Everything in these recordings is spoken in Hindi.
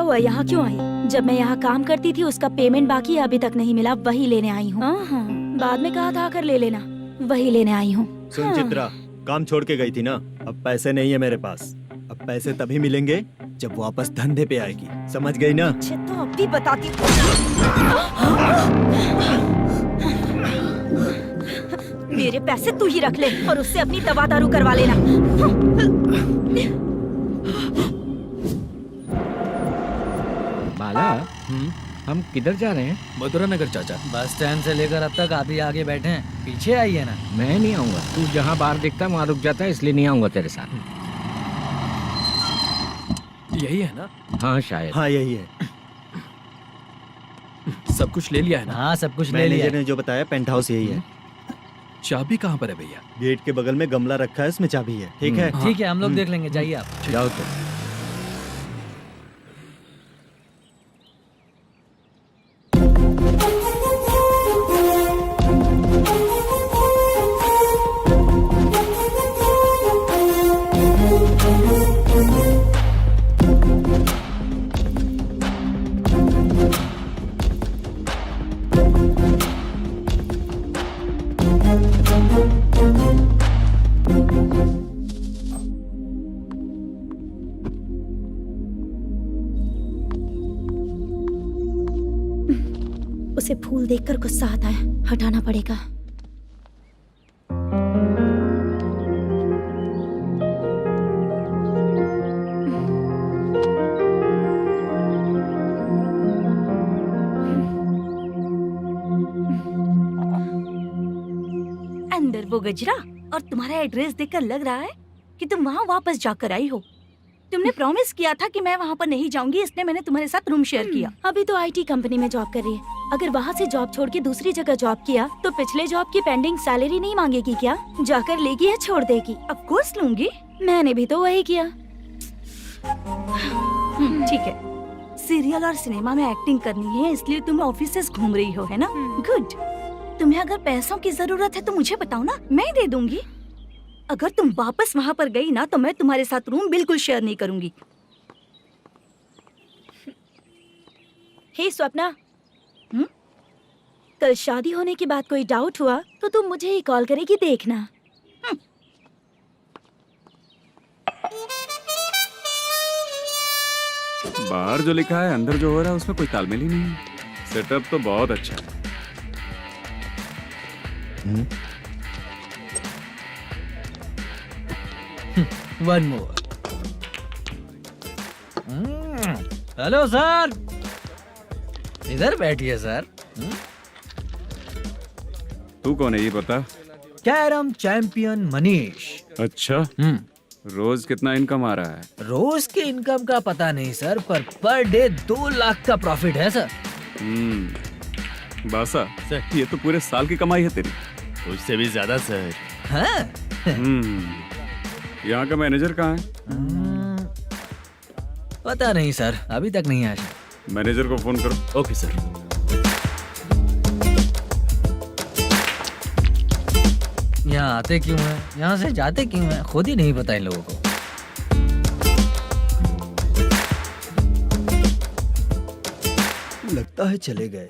हुआ, यहाँ क्यों आई? जब मैं यहाँ काम करती थी उसका पेमेंट बाकी अभी तक नहीं मिला, वही लेने आई हूँ। बाद में कहा था आकर ले लेना, वही लेने आई हूँ। सुन चित्रा, काम छोड़ के गई थी ना, अब पैसे नहीं है मेरे पास। अब पैसे तभी मिलेंगे जब वापस धंधे पे आएगी, समझ गई ना? अच्छा तो अभी बताती। मेरे पैसे तू ही रख ले और उससे अपनी दवा दारू करवा लेना। बाला, हम किधर जा रहे हैं? मथुरा नगर चाचा। बस स्टैंड से लेकर अब तक आप ही आगे बैठे हैं, पीछे आइए ना। मैं नहीं आऊंगा, तू जहाँ बाहर दिखता वहाँ रुक जाता है, इसलिए नहीं आऊंगा तेरे साथ। यही है ना? हाँ शायद। हाँ यही है। सब कुछ ले लिया है ना? हाँ सब कुछ ले लिया। मैनेजर ने जो बताया पेंट हाउस यही है। चाबी कहाँ पर है भैया? गेट के बगल में गमला रखा है, उसमें चाबी है। ठीक है? ठीक है, हम लोग देख लेंगे, जाइए आप। जाओ तो। उसे फूल देखकर गुस्सा आता है, हटाना पड़ेगा। अंदर वो गजरा और तुम्हारा एड्रेस देखकर लग रहा है कि तुम वहाँ वापस जाकर आई हो। तुमने प्रॉमिस किया था कि मैं वहाँ पर नहीं जाऊंगी, इसलिए मैंने तुम्हारे साथ रूम शेयर किया। अभी तो आईटी कंपनी में जॉब कर रही है। अगर वहाँ से जॉब छोड़ के दूसरी जगह जॉब किया तो पिछले जॉब की पेंडिंग सैलरी नहीं मांगेगी क्या? जाकर लेगी या छोड़ देगी? ऑफ कोर्स लूंगी, मैंने भी तो वही किया। ठीक है, सीरियल और सिनेमा में एक्टिंग करनी है, इसलिए तुम ऑफिसेस घूम रही हो, है ना? गुड। तुम्हें अगर पैसों की जरूरत है तो मुझे बताओ ना, मैं दे दूंगी। अगर तुम वापस वहाँ पर गई ना तो मैं तुम्हारे साथ रूम बिल्कुल शेयर नहीं करूंगी। हे स्वप्ना, कल शादी होने की बात कोई डाउट हुआ तो तुम मुझे ही कॉल करेगी, देखना। बाहर जो लिखा है अंदर जो हो रहा है उसमें कोई तालमेल ही नहीं है। सेटअप तो बहुत अच्छा है। One more. हेलो सर, इधर बैठिए सर। तू कौन है ये बता? Carrom champion Manish. अच्छा, रोज कितना इनकम आ रहा है? रोज के इनकम का पता नहीं सर, पर डे 2 लाख का प्रॉफिट है सर। बासा सर, ये तो पूरे साल की कमाई है तेरी। उससे भी ज्यादा सर। हाँ? यहाँ का मैनेजर कहाँ है? पता नहीं सर, अभी तक नहीं आया। मैनेजर को फोन करो। Okay sir. यहाँ आते क्यों हैं, यहाँ से जाते क्यों हैं, खुद ही नहीं पता इन लोगों को। लगता है चले गए।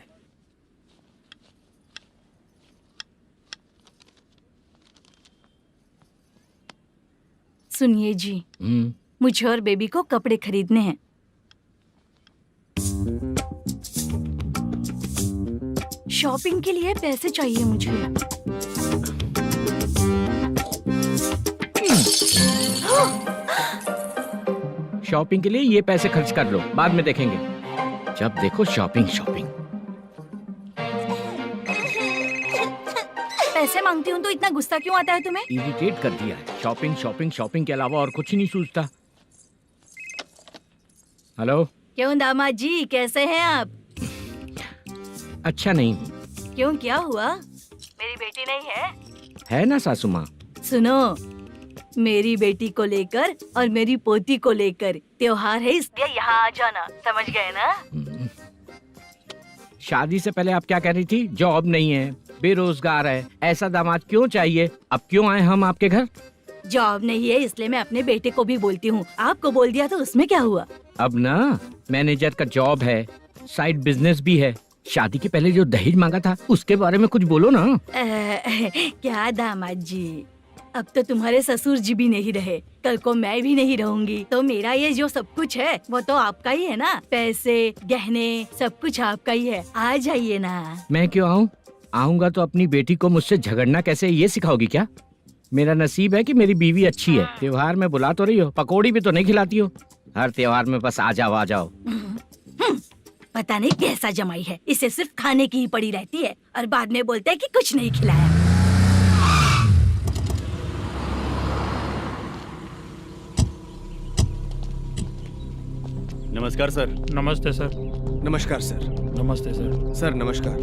सुनिए जी, मुझे और बेबी को कपड़े खरीदने हैं। शॉपिंग के लिए पैसे चाहिए मुझे। शॉपिंग के लिए ये पैसे खर्च कर लो, बाद में देखेंगे। जब देखो शॉपिंग शॉपिंग। पैसे मांगती हूँ तो इतना गुस्सा क्यों आता है तुम्हें? इरिटेट कर दिया है। शॉपिंग शॉपिंग शॉपिंग के अलावा और कुछ नहीं सूझता। हेलो। क्यों दामाद जी, कैसे हैं आप? अच्छा नहीं। क्यों, क्या हुआ? मेरी बेटी नहीं है? है ना सासू माँ। सुनो, मेरी बेटी को लेकर और मेरी पोती को लेकर त्योहार है, इसलिए यहाँ आ जाना, समझ गए ना? शादी से पहले आप क्या कह रही थी? जॉब नहीं है, बेरोजगार है, ऐसा दामाद क्यों चाहिए? अब क्यों आए हम आपके घर? जॉब नहीं है इसलिए मैं अपने बेटे को भी बोलती हूँ, आपको बोल दिया तो उसमें क्या हुआ? अब ना मैनेजर का जॉब है, साइड बिजनेस भी है। शादी के पहले जो दहेज मांगा था उसके बारे में कुछ बोलो ना। क्या दामाद जी, अब तो तुम्हारे ससुर जी भी नहीं रहे, कल को मैं भी नहीं रहूंगी, तो मेरा ये जो सब कुछ है वो तो आपका ही है ना। पैसे, गहने, सब कुछ आपका ही है। आ जाइए ना। मैं क्यों आऊँ? आऊंगा तो अपनी बेटी को मुझसे झगड़ना कैसे ये सिखाओगी क्या? मेरा नसीब है कि मेरी बीवी अच्छी है। त्योहार में बुला तो रही हो, पकौड़ी भी तो नहीं खिलाती हो। हर त्योहार में बस आ जाओ आ जाओ। पता नहीं कैसा जमाई है, इसे सिर्फ खाने की ही पड़ी रहती है और बाद में बोलते हैं कि कुछ नहीं खिलाया। नमस्कार सर। नमस्ते सर। नमस्कार सर। नमस्ते सर। सर नमस्कार।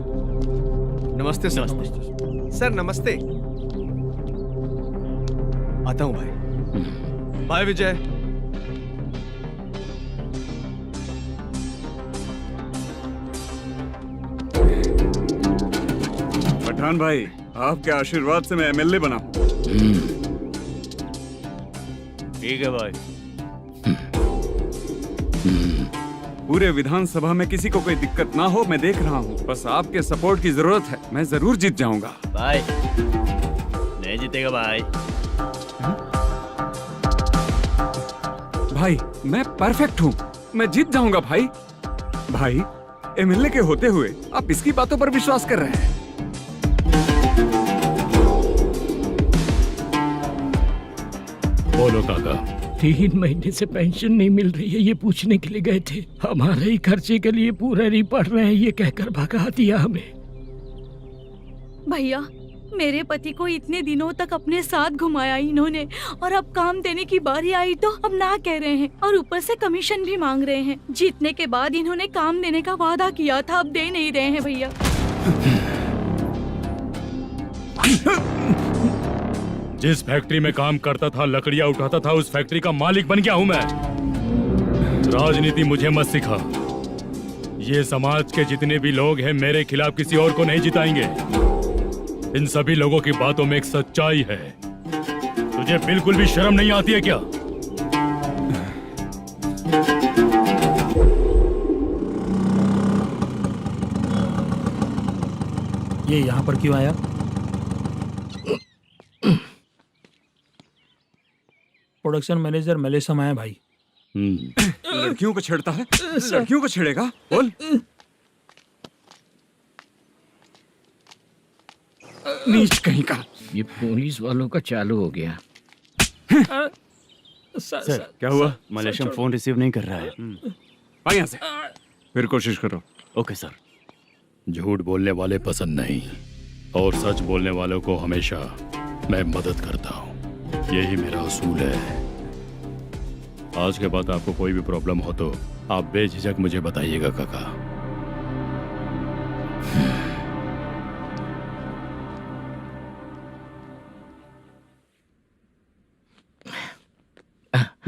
नमस्ते सर। सर नमस्ते। आता हूँ भाई। बाय विजय। पठान भाई, आपके आशीर्वाद से मैं एमएलए बना हूँ। ठीक है भाई। पूरे विधानसभा में किसी को कोई दिक्कत ना हो, मैं देख रहा हूँ। बस आपके सपोर्ट की जरूरत है, मैं जरूर जीत जाऊंगा। भाई नहीं जीतेगा भाई। भाई मैं परफेक्ट हूँ, मैं जीत जाऊंगा भाई। भाई एमएलए के होते हुए आप इसकी बातों पर विश्वास कर रहे हैं। बोलो काका। 3 महीने से पेंशन नहीं मिल रही है, ये पूछने के लिए गए थे। हमारे ही खर्चे के लिए पूरा नहीं पड़ रहे हैं, ये कहकर भगा दिया हमें। भैया, मेरे पति को इतने दिनों तक अपने साथ घुमाया इन्होंने, और अब काम देने की बारी आई तो अब ना कह रहे हैं, और ऊपर से कमीशन भी मांग रहे हैं। जीतने के बाद इन्होंने काम देने का वादा किया था, अब दे नहीं रहे हैं भैया। जिस फैक्ट्री में काम करता था, लकड़ियां उठाता था, उस फैक्ट्री का मालिक बन गया हूं मैं। राजनीति मुझे मत सिखा। ये समाज के जितने भी लोग हैं मेरे खिलाफ किसी और को नहीं जिताएंगे। इन सभी लोगों की बातों में एक सच्चाई है। तुझे बिल्कुल भी शर्म नहीं आती है क्या? ये यहाँ पर क्यों आया? प्रोडक्शन मैनेजर मलेशम आया भाई। लड़कियों को छेड़ता है, लड़कियों को छेड़ेगा? बोल। नीच कहीं का। ये पुलिस वालों का चालू हो गया। सर क्या हुआ? मलेशियन फोन रिसीव नहीं कर रहा है। आ यहाँ से, फिर कोशिश करो। Okay sir. झूठ बोलने वाले पसंद नहीं, और सच बोलने वालों को हमेशा मैं मदद करता हूँ। यही मेरा असूल है। आज के बाद आपको कोई भी प्रॉब्लम हो तो आप बेझिझक मुझे बताइएगा काका।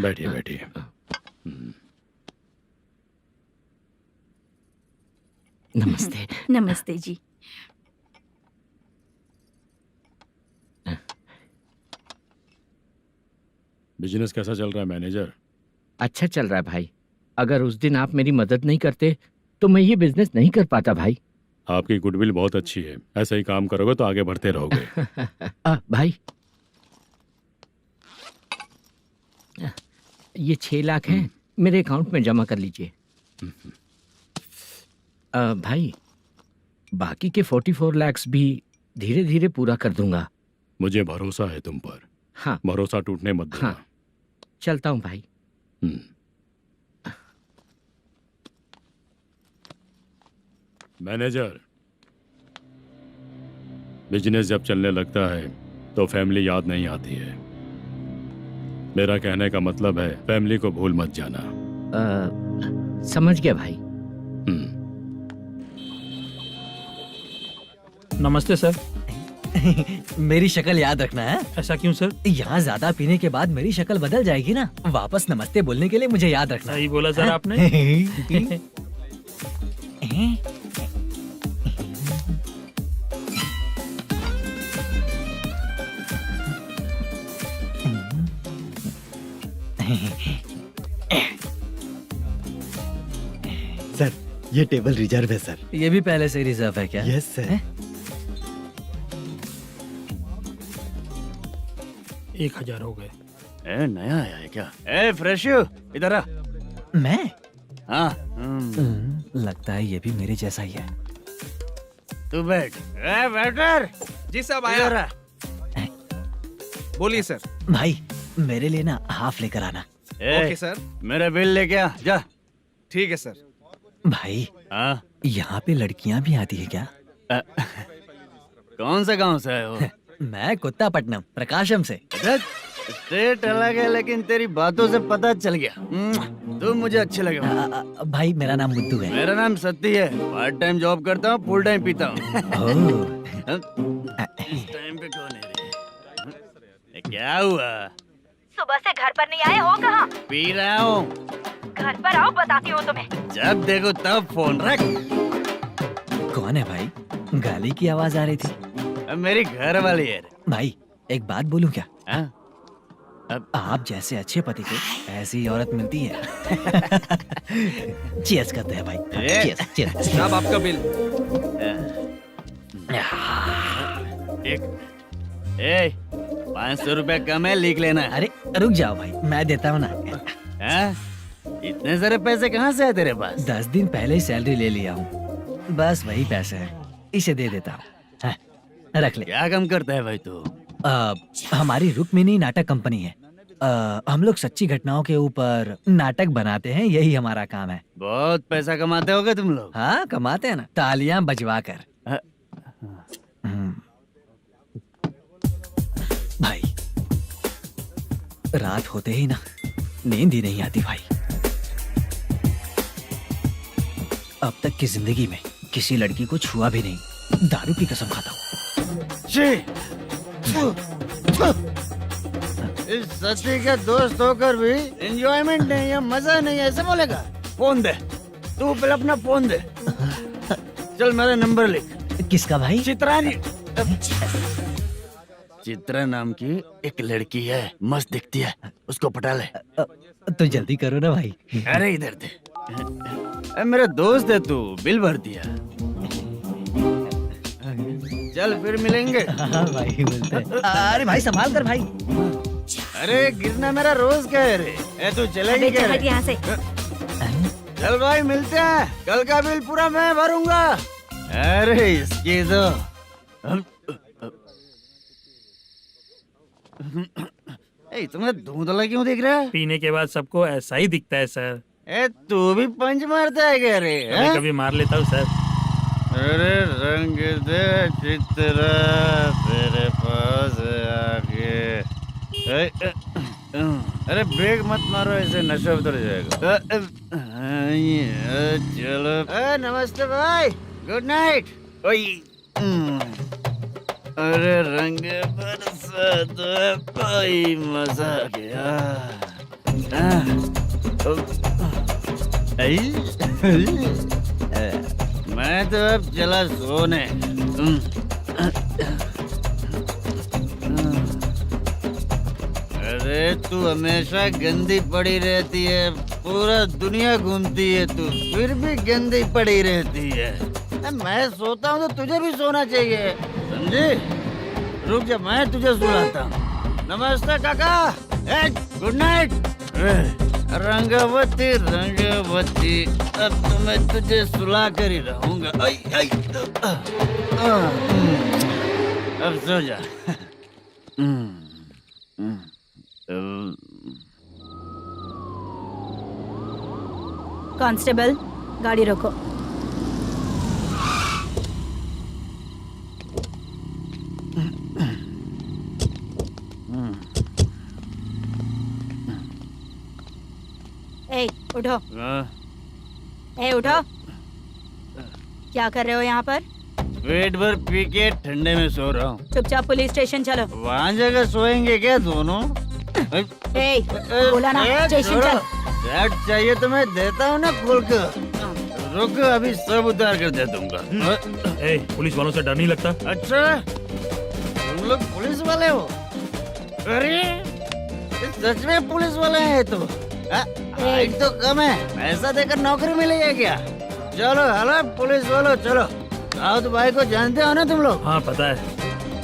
बैठिए बैठिए। नमस्ते। नमस्ते जी। बिजनेस कैसा चल रहा है मैनेजर? अच्छा चल रहा है भाई। अगर उस दिन आप मेरी मदद नहीं करते तो मैं ये बिजनेस नहीं कर पाता भाई। आपकी गुडविल बहुत अच्छी है, ऐसा ही काम करोगे तो आगे बढ़ते रहोगे। भाई ये 6 लाख हैं, मेरे अकाउंट में जमा कर लीजिए। भाई बाकी के 44 लाख भी धीरे धीरे पूरा कर दूंगा। मुझे भरोसा है तुम पर। हाँ भरोसा टूटने मत देना। हाँ, चलता हूँ भाई। मैनेजर, बिजनेस जब चलने लगता है तो फैमिली याद नहीं आती है। मेरा कहने का मतलब है फैमिली को भूल मत जाना। समझ गया भाई। नमस्ते सर। मेरी शक्ल याद रखना है। ऐसा क्यों सर? यहाँ ज्यादा पीने के बाद मेरी शक्ल बदल जाएगी ना। वापस नमस्ते बोलने के लिए मुझे याद रखना। सही बोला सर आपने। सर ये टेबल रिजर्व है सर। ये भी पहले से रिजर्व है क्या? Yes sir. 1000 हो गए। ए नया आया है क्या? ए फ्रेश इधर आ। मैं? हाँ लगता है ये भी मेरे जैसा ही है। तू बैठ। ए वेटर जी साहब इधर आ। बोलिए सर। भाई मेरे लिए ना हाफ लेकर आना। ए, सर। मेरा बिल लेके आ जा। ठीक है सर। भाई हाँ यहाँ पे लड़कियाँ भी आती है क्या? कौन सा गांव से आए हो? मैं कुत्तापट्टनम प्रकाशम से। स्टेट अलग है लेकिन तेरी बातों से पता चल गया। तू मुझे अच्छे लगे हो। भाई मेरा नाम मुद्दू है। मेरा नाम सत्ती है। पार्ट टाइम जॉब करता हूँ, फुल टाइम पीता हूँ। इस टाइम पे कौन है रे? ये क्या हुआ? सुबह से घर पर नहीं आए हो कहाँ? पी रहा हूँ। घर पर आओ, बताती हूँ तुम्हें। जब देखो तब फोन रख। कौन है भाई? गाली की आवाज आ रही थी। अब मेरी घर वाली है। भाई एक बात बोलूं क्या? हाँ? आप जैसे अच्छे पति को ऐसी ही औरत मिलती है। चीयर्स करते हैं भाई। Cheers cheers. साहब आपका बिल। एक 500 रुपया कम है, लिख लेना। अरे रुक जाओ भाई, मैं देता हूँ ना। हाँ? इतने सारे पैसे कहाँ से आए तेरे पास? 10 दिन पहले ही सैलरी ले लिया हूँ, बस वही पैसे हैं, इसे दे देता हूँ। हाँ, रख ले। क्या काम करता है भाई तू? हमारी रुक्मिणी नाटक कंपनी है। हम लोग सच्ची घटनाओं के ऊपर नाटक बनाते हैं, यही हमारा काम है। बहुत पैसा कमाते होगे तुम लोग। हाँ कमाते हैं ना, तालियां बजवा कर। हाँ। भाई रात होते ही ना नींद ही नहीं आती भाई। अब तक की जिंदगी में किसी लड़की को छुआ भी नहीं, दारू की कसम खाता हूँ। इस सच्ची का दोस्त होकर भी एंजॉयमेंट नहीं है, मजा नहीं है, ऐसे बोलेगा? फोन दे, तू पहले अपना फोन दे। चल मेरा नंबर लिख। किसका भाई? चित्रानी। चित्रा नाम की एक लड़की है, मस्त दिखती है, उसको पटा ले। तो जल्दी करो ना भाई। अरे इधर दे। अरे मेरा दोस्त है तू, बिल भर दिया। चल फिर मिलेंगे। हाँ भाई मिलते हैं। अरे भाई संभाल कर भाई। अरे गिरना मेरा रोज का है रे। ए तू चलेगी क्या रे? यहाँ से। चल भाई मिलते हैं, कल का बिल पूरा मैं भरूंगा। अरे इसकी तो तुम्हें धुंधला क्यों दिख रहा है? पीने के बाद सबको ऐसा ही दिखता है सर। ए तू भी पंच मारता है क्या रे? कभी कभी मार लेता हूँ सर। अरे रंग दे चित्रा तेरे पास आके। अरे ब्रेक मत मारो, ऐसे नशा उतर जाएगा। चलो। नमस्ते भाई, गुड नाइट। अरे रंग बरसात भाई, मजा आ गया। मैं तो अब चला सोने। अरे तू हमेशा गंदी पड़ी रहती है, पूरा दुनिया घूमती है तू, फिर भी गंदी पड़ी रहती है। मैं सोता हूँ तो तुझे भी सोना चाहिए, समझे? रुक जा, मैं तुझे सुलाता हूँ। नमस्ते काका, गुड नाइट। रंगवती रंगवती, अब तो मैं तुझे सुला कर ही रहूंगा। अब सो जा। कांस्टेबल, गाड़ी रोको। ए उठो। ए उठो। क्या कर रहे हो यहाँ पर? पेट भर पी के ठंडे में सो रहा हूँ। चुपचाप पुलिस स्टेशन चलो। वहाँ जगह सोएंगे क्या दोनों? ए, बोला ना स्टेशन चल। शर्ट चाहिए तो मैं देता हूँ ना खोल कर। रुक, अभी सब उतार कर दे दूंगा। ए, पुलिस वालों से डर नहीं लगता? अच्छा, तुम लोग पुलिस वाले हो? अरे सच में पुलिस वाले हैं तो? हाइट तो कम है, पैसा देकर नौकरी मिलेगी क्या? चलो हेलो पुलिस वालों, चलो। राउत भाई को जानते हो ना तुम लोग? हाँ पता है।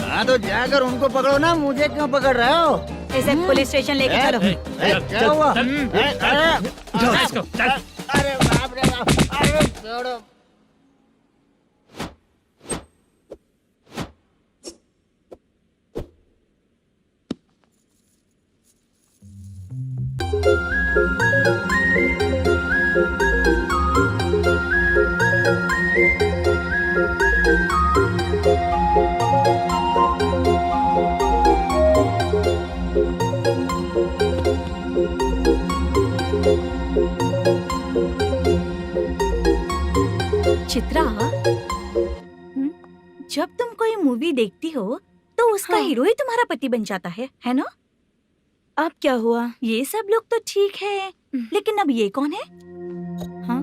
हाँ तो जाकर उनको पकड़ो ना, मुझे क्यों पकड़ रहे हो? इसे पुलिस स्टेशन लेके चलो। क्या हुआ? चल। अरे बाप रे बाप, अरे छोड़ो। चित्रा, जब तुम कोई मूवी देखती हो तो उसका हीरो ही तुम्हारा पति बन जाता है ना? अब क्या हुआ? ये सब लोग तो ठीक है, लेकिन अब ये कौन है? हाँ?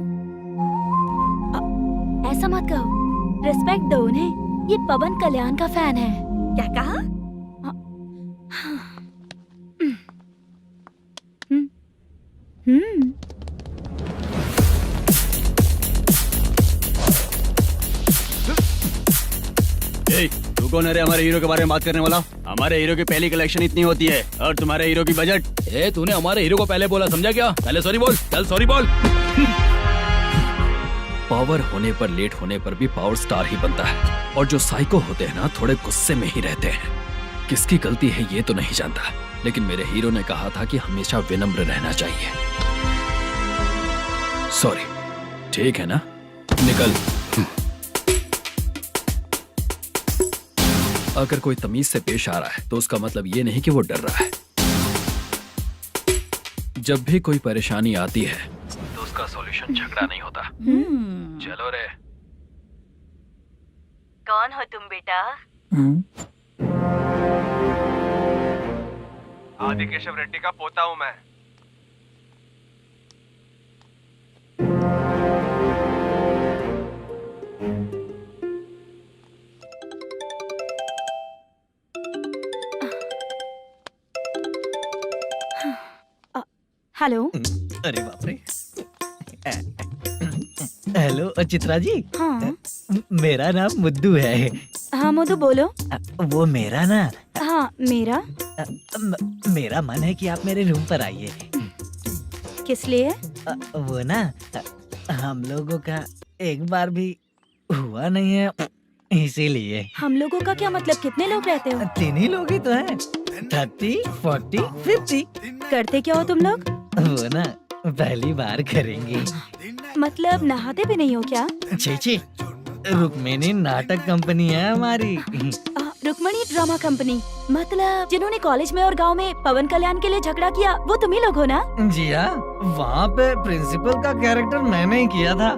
ऐसा मत कहो, रिस्पेक्ट दो उन्हें। ये पवन कल्याण का फैन है। क्या कहा? तू कौन है रे हमारे हीरो के बारे में बात करने वाला? हमारे हीरो की पहली कलेक्शन इतनी होती है और तुम्हारे हीरो की बजट। तूने हमारे हीरो को पहले बोला, समझा क्या? पहले सॉरी बोल, चल सॉरी बोल। पावर होने पर, लेट होने पर भी पावर स्टार ही बनता है। और जो साइको होते हैं ना, थोड़े गुस्से में ही रहते हैं। किसकी गलती है ये तो नहीं जानता, लेकिन मेरे हीरो ने कहा था कि हमेशा विनम्र रहना चाहिए। सॉरी, ठीक है ना? निकल। अगर कोई तमीज से पेश आ रहा है तो उसका मतलब ये नहीं कि वो डर रहा है। जब भी कोई परेशानी आती है तो उसका सॉल्यूशन झगड़ा नहीं होता। चलो रे। कौन हो तुम बेटा? आदि केशव रेड्डी का पोता हूँ मैं। हेलो। अरे बाप रे। हेलो चित्रा जी। हाँ मेरा नाम मुद्दू है। हाँ मधु बोलो। वो मेरा ना, हाँ मेरा। मेरा मन है कि आप मेरे रूम पर आइए। किस लिए? वो ना, हम लोगों का एक बार भी हुआ नहीं है, इसीलिए। हम लोगों का क्या मतलब? कितने लोग रहते हो? 3 ही लोग ही तो हैं। 30, 40, 50। करते क्या हो तुम लोग? वो ना पहली बार करेंगे। मतलब नहाते भी नहीं हो क्या? छी, रुक्मिणी नाटक कंपनी है हमारी। Rukmani drama company? मतलब जिन्होंने कॉलेज में और गांव में पवन कल्याण के लिए झगड़ा किया, वो तुम ही लोग हो ना? जी हाँ, वहाँ पे प्रिंसिपल का कैरेक्टर मैंने ही किया था।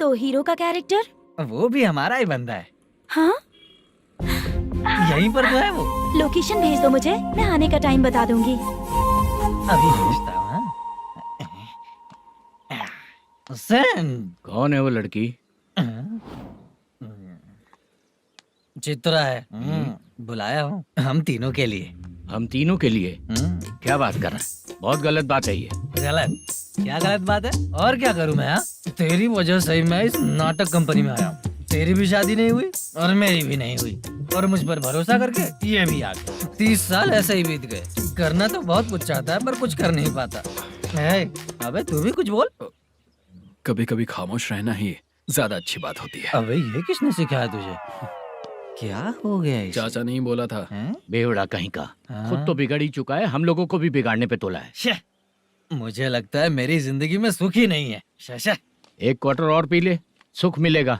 तो हीरो का कैरेक्टर? वो भी हमारा ही बंदा है। हाँ? यहीं पर तो है वो। लोकेशन भेज दो मुझे, मैं आने का टाइम बता दूंगी। अभी भेजता हूँ। कौन है वो लड़की? चित्रा है। बुलाया हूँ हम तीनों के लिए। हम तीनों के लिए? क्या बात कर रहा है? बहुत गलत बात है ये। गलत? क्या गलत बात है? और क्या करूँ मैं? तेरी वजह से ही मैं इस नाटक कंपनी में आया हूँ। तेरी भी शादी नहीं हुई और मेरी भी नहीं हुई, और मुझ पर भरोसा करके ये भी आ गया। 30 साल ऐसे ही बीत गए। करना तो बहुत कुछ चाहता है पर कुछ कर नहीं पाता। अबे तू भी कुछ बोल। कभी कभी खामोश रहना ही ज्यादा अच्छी बात होती है। अबे ये किसने सिखाया तुझे? क्या हो गया इसे? चाचा नहीं बोला था। बेवड़ा कहीं का। खुद तो बिगड़ ही चुका है, हम लोगों को भी बिगाड़ने पे तोला है। मुझे लगता है मेरी जिंदगी में सुख ही नहीं है। शशा, 1 क्वार्टर और पी ले, सुख मिलेगा।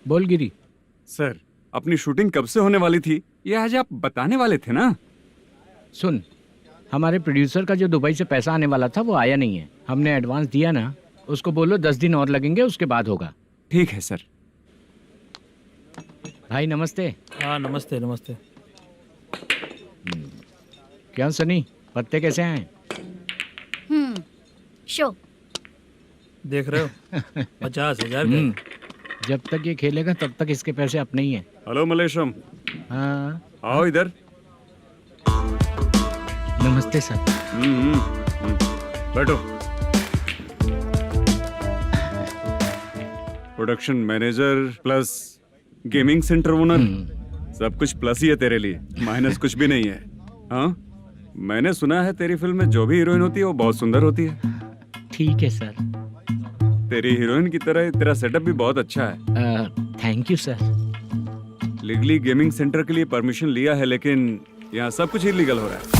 बोल गिरी। सर अपनी शूटिंग कब से होने वाली थी ये आज आप बताने वाले थे ना। सुन, हमारे प्रोड्यूसर का जो दुबई से पैसा आने वाला था वो आया नहीं है। हमने एडवांस दिया ना, उसको बोलो 10 दिन और लगेंगे, उसके बाद होगा। ठीक है सर। भाई नमस्ते। हाँ नमस्ते नमस्ते। क्या सनी, पत्ते कैसे आए? शो देख रहे हो 50,000 का। जब तक ये खेलेगा तब तक इसके पैसे अपने ही हैं। हेलो मलेशम, हाँ आओ इधर। नमस्ते सर। बैठो। Production manager plus gaming centre owner, सब कुछ प्लस ही है तेरे लिए, माइनस कुछ भी नहीं है। हाँ, मैंने सुना है तेरी फिल्म में जो भी हीरोइन होती है वो बहुत सुंदर होती है। ठीक है सर। तेरी हीरोइन की तरह तेरा सेटअप भी बहुत अच्छा है। Thank you sir. Legally gaming centre के लिए परमिशन लिया है, लेकिन यहाँ सब कुछ इलीगल हो रहा है।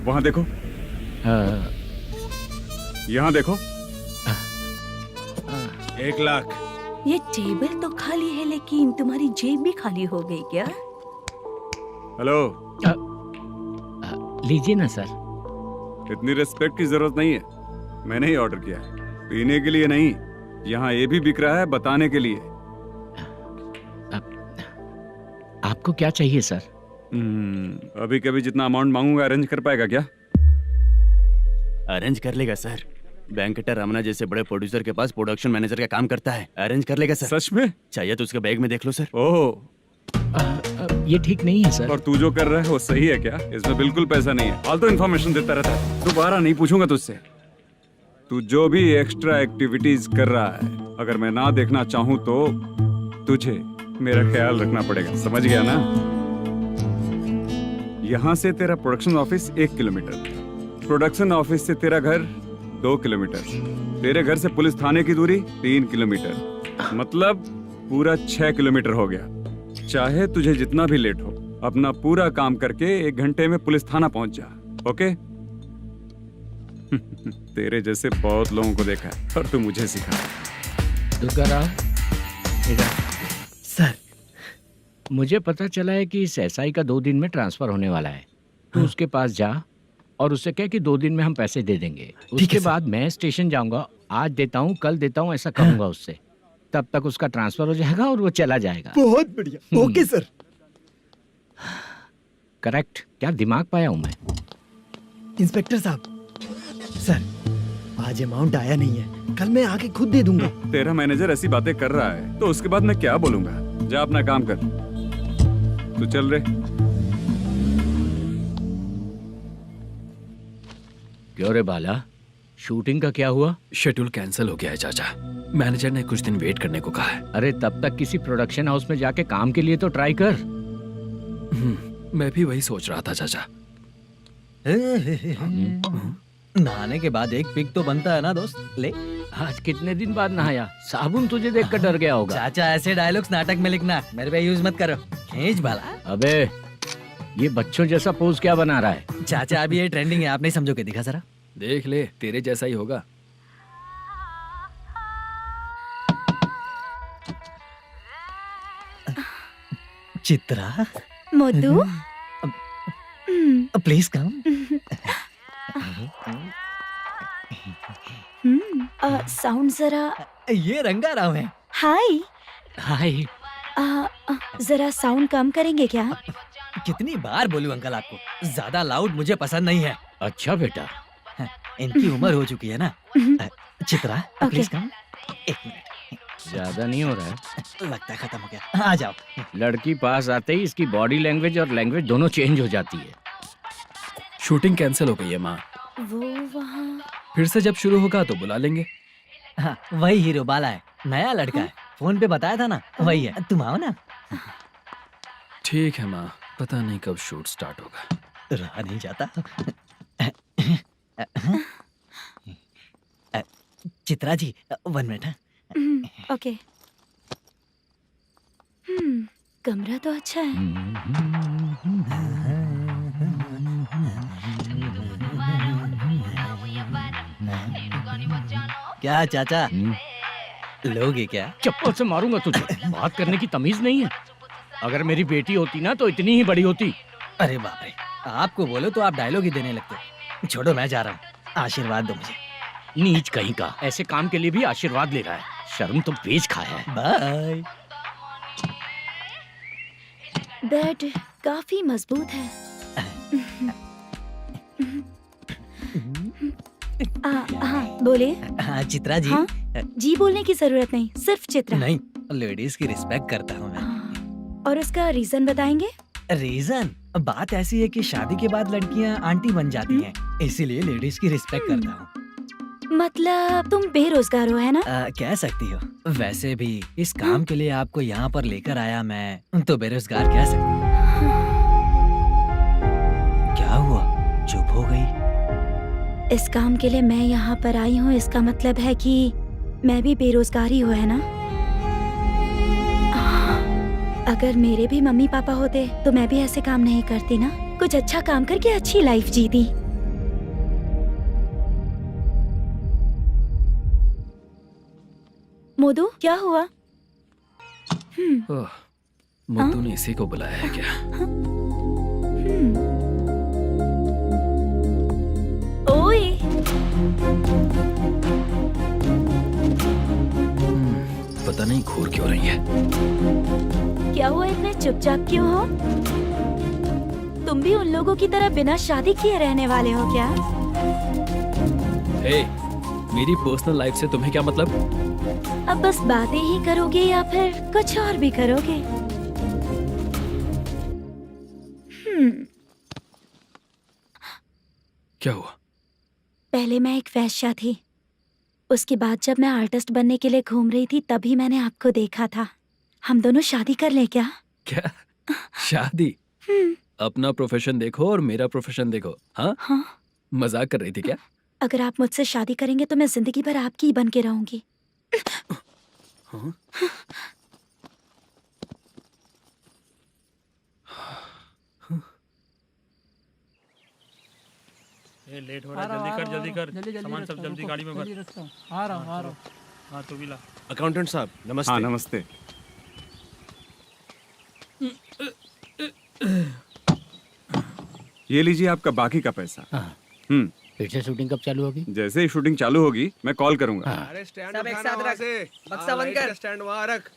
वहाँ देखो, यहाँ देखो। 1 लाख। ये टेबल तो खाली है लेकिन तुम्हारी जेब भी खाली हो गई क्या? हेलो, लीजिए ना सर। इतनी रिस्पेक्ट की जरूरत नहीं है, मैंने ही ऑर्डर किया है, पीने के लिए नहीं। यहाँ ये भी बिक रहा है बताने के लिए। आपको क्या चाहिए सर? अभी कभी जितना अमाउंट मांगूंगा अरेंज कर पाएगा क्या? अरेंज कर लेगा सर। वेंकटर रमना जैसे बड़े प्रोड्यूसर के पास प्रोडक्शन मैनेजर का काम करता है, अरेंज कर लेगा सर। सच में? चाहिए तो उसके बैग में देख लो सर। ओह, ये ठीक नहीं है सर। और तू जो कर रहा है वो सही है क्या? इसमें बिल्कुल पैसा नहीं है, फालतू इन्फॉर्मेशन देता रहता है। दोबारा नहीं पूछूंगा तुझसे। तू जो भी एक्स्ट्रा एक्टिविटीज कर रहा है, अगर मैं ना देखना चाहूँ तो तुझे मेरा ख्याल रखना पड़ेगा, समझ गया ना? यहाँ से तेरा production office 1 kilometre, production office से तेरा घर 2 किलोमीटर, तेरे घर से पुलिस थाने की दूरी 3 किलोमीटर, मतलब पूरा 6 किलोमीटर हो गया। चाहे तुझे जितना भी लेट हो, अपना पूरा काम करके 1 घंटे में पुलिस थाना पहुंच जा, ओके? तेरे जैसे बहुत लोगों को देखा है और तू मुझे सिखा। सर, मुझे पता चला है कि इस एसआई का 2 दिन में ट्रांसफर होने वाला है। तो उसके पास जा और उससे कह कि 2 दिन में हम पैसे दे देंगे। उसके बाद मैं स्टेशन जाऊंगा, आज देता हूँ कल देता हूँ ऐसा कहूंगा उससे। तब तक उसका ट्रांसफर हो जाएगा और वो चला जाएगा। बहुत बढ़िया, ओके सर। करेक्ट। क्या दिमाग पाया हूँ मैं। इंस्पेक्टर साहब, सर आज अमाउंट आया नहीं है, कल मैं आके खुद दे दूंगा। तेरा मैनेजर ऐसी बातें कर रहा है तो उसके बाद मैं क्या बोलूंगा? जा अपना काम कर। तू चल रे। क्यों रे बाला, शूटिंग का क्या हुआ? शेड्यूल कैंसिल हो गया है चाचा। मैनेजर ने कुछ दिन वेट करने को कहा है। अरे तब तक किसी प्रोडक्शन हाउस में जाके काम के लिए तो ट्राई कर। मैं भी वही सोच रहा था चाचा। नहाने के बाद एक पिक तो बनता है ना दोस्त। ले, आज कितने दिन बाद नहाया? साबुन तुझे देखकर डर गया होगा। चाचा ऐसे डायलॉग्स नाटक में लिखना, मेरे पे यूज मत करो। खींच बाला। अबे ये बच्चों जैसा पोज क्या बना रहा है? चाचा अभी ये ट्रेंडिंग है, आप नहीं समझोगे। दिखा जरा। देख ले, तेरे जैसा ही होगा। Chitra, Modu, please come. Sound जरा। ये रंगाराव है। हाय। हाय। जरा साउंड कम करेंगे क्या? कितनी बार बोलूं अंकल आपको, ज्यादा लाउड मुझे पसंद नहीं है। अच्छा बेटा, इनकी उम्र हो चुकी है ना। Chitra, please come. 1 मिनट। ज्यादा नहीं हो रहा है? लगता है खत्म हो गया। आ जाओ। लड़की पास आते ही इसकी बॉडी लैंग्वेज और लैंग्वेज दोनों चेंज हो जाती है। शूटिंग कैंसिल हो गई है माँ। वो वहाँ। फिर से जब शुरू होगा तो बुला लेंगे। हाँ, वही हीरो बाला है, नया लड़का है। फोन पे बताया था ना, वही है। तुम आओ ना। ठीक है माँ, पता नहीं कब शूट स्टार्ट होगा। रहा नहीं जाता। चित्रा जी 1 मिनट। ओके। कमरा तो अच्छा है। क्या चाचा, लोगे क्या? चप्पल से मारूंगा तुझे। बात करने की तमीज नहीं है। अगर मेरी बेटी होती ना तो इतनी ही बड़ी होती। अरे बाप रे, आपको बोलो तो आप डायलॉग ही देने लगते। छोड़ो, मैं जा रहा हूँ, आशीर्वाद दो मुझे। नीच कहीं का, ऐसे काम के लिए भी आशीर्वाद ले रहा है। शर्म तो पेच खाया है। बाय। बेड काफी मजबूत है। हाँ बोले। हाँ चित्रा जी। हाँ? जी बोलने की जरूरत नहीं, सिर्फ चित्रा। नहीं, लेडीज की रिस्पेक्ट करता हूँ मैं। और उसका रीजन बताएंगे? रीजन? बात ऐसी है कि शादी के बाद लड़कियाँ आंटी बन जाती हैं, इसीलिए लेडीज की रिस्पेक्ट करता हूँ। मतलब तुम बेरोजगार हो, है ना? कह सकती हो। वैसे भी इस काम के लिए आपको यहाँ पर लेकर आया मैं, तो बेरोजगार कह सकती हूँ। क्या हुआ, चुप हो गई? इस काम के लिए मैं यहाँ पर आई हूँ, इसका मतलब है कि मैं भी बेरोजगार ही हूँ, है ना? अगर मेरे भी मम्मी पापा होते तो मैं भी ऐसे काम नहीं करती ना। कुछ अच्छा काम करके अच्छी लाइफ जीती। मोदू, क्या हुआ? ओह, मुद्दू ने इसी को बुलाया है क्या? ओए, पता नहीं घूर क्यों रही है। क्या हुआ, इतने चुपचाप क्यों हो? तुम भी उन लोगों की तरह बिना शादी किए रहने वाले हो क्या? हे, मेरी पर्सनल लाइफ से तुम्हें क्या मतलब? अब बस बातें ही करोगे या फिर कुछ और भी करोगे? क्या हुआ? पहले मैं एक वेश्या थी, उसके बाद जब मैं आर्टिस्ट बनने के लिए घूम रही थी तभी मैंने आपको देखा था। हम दोनों शादी कर ले क्या? क्या शादी? अपना प्रोफेशन देखो और मेरा प्रोफेशन देखो। हाँ? हाँ। मजाक कर रही थी क्या? अगर आप मुझसे शादी करेंगे तो मैं जिंदगी भर आपकी ही बन के रहूंगी। हाँ? ये लेट हो रहा है, जल्दी कर, सामान सब जल्दी गाड़ी में भर। आ रहा हूँ। हाँ तू भी ला। अकाउंटेंट साहब नमस्ते। हाँ नमस्ते। ये लीजिए आपका बाकी का पैसा। फिर से शूटिंग कब चालू होगी? जैसे ही शूटिंग चालू होगी मैं कॉल करूंगा। अरे स्टैंड सब एक साथ रख, बक्सा बंद कर। स्टैंड वहाँ रख।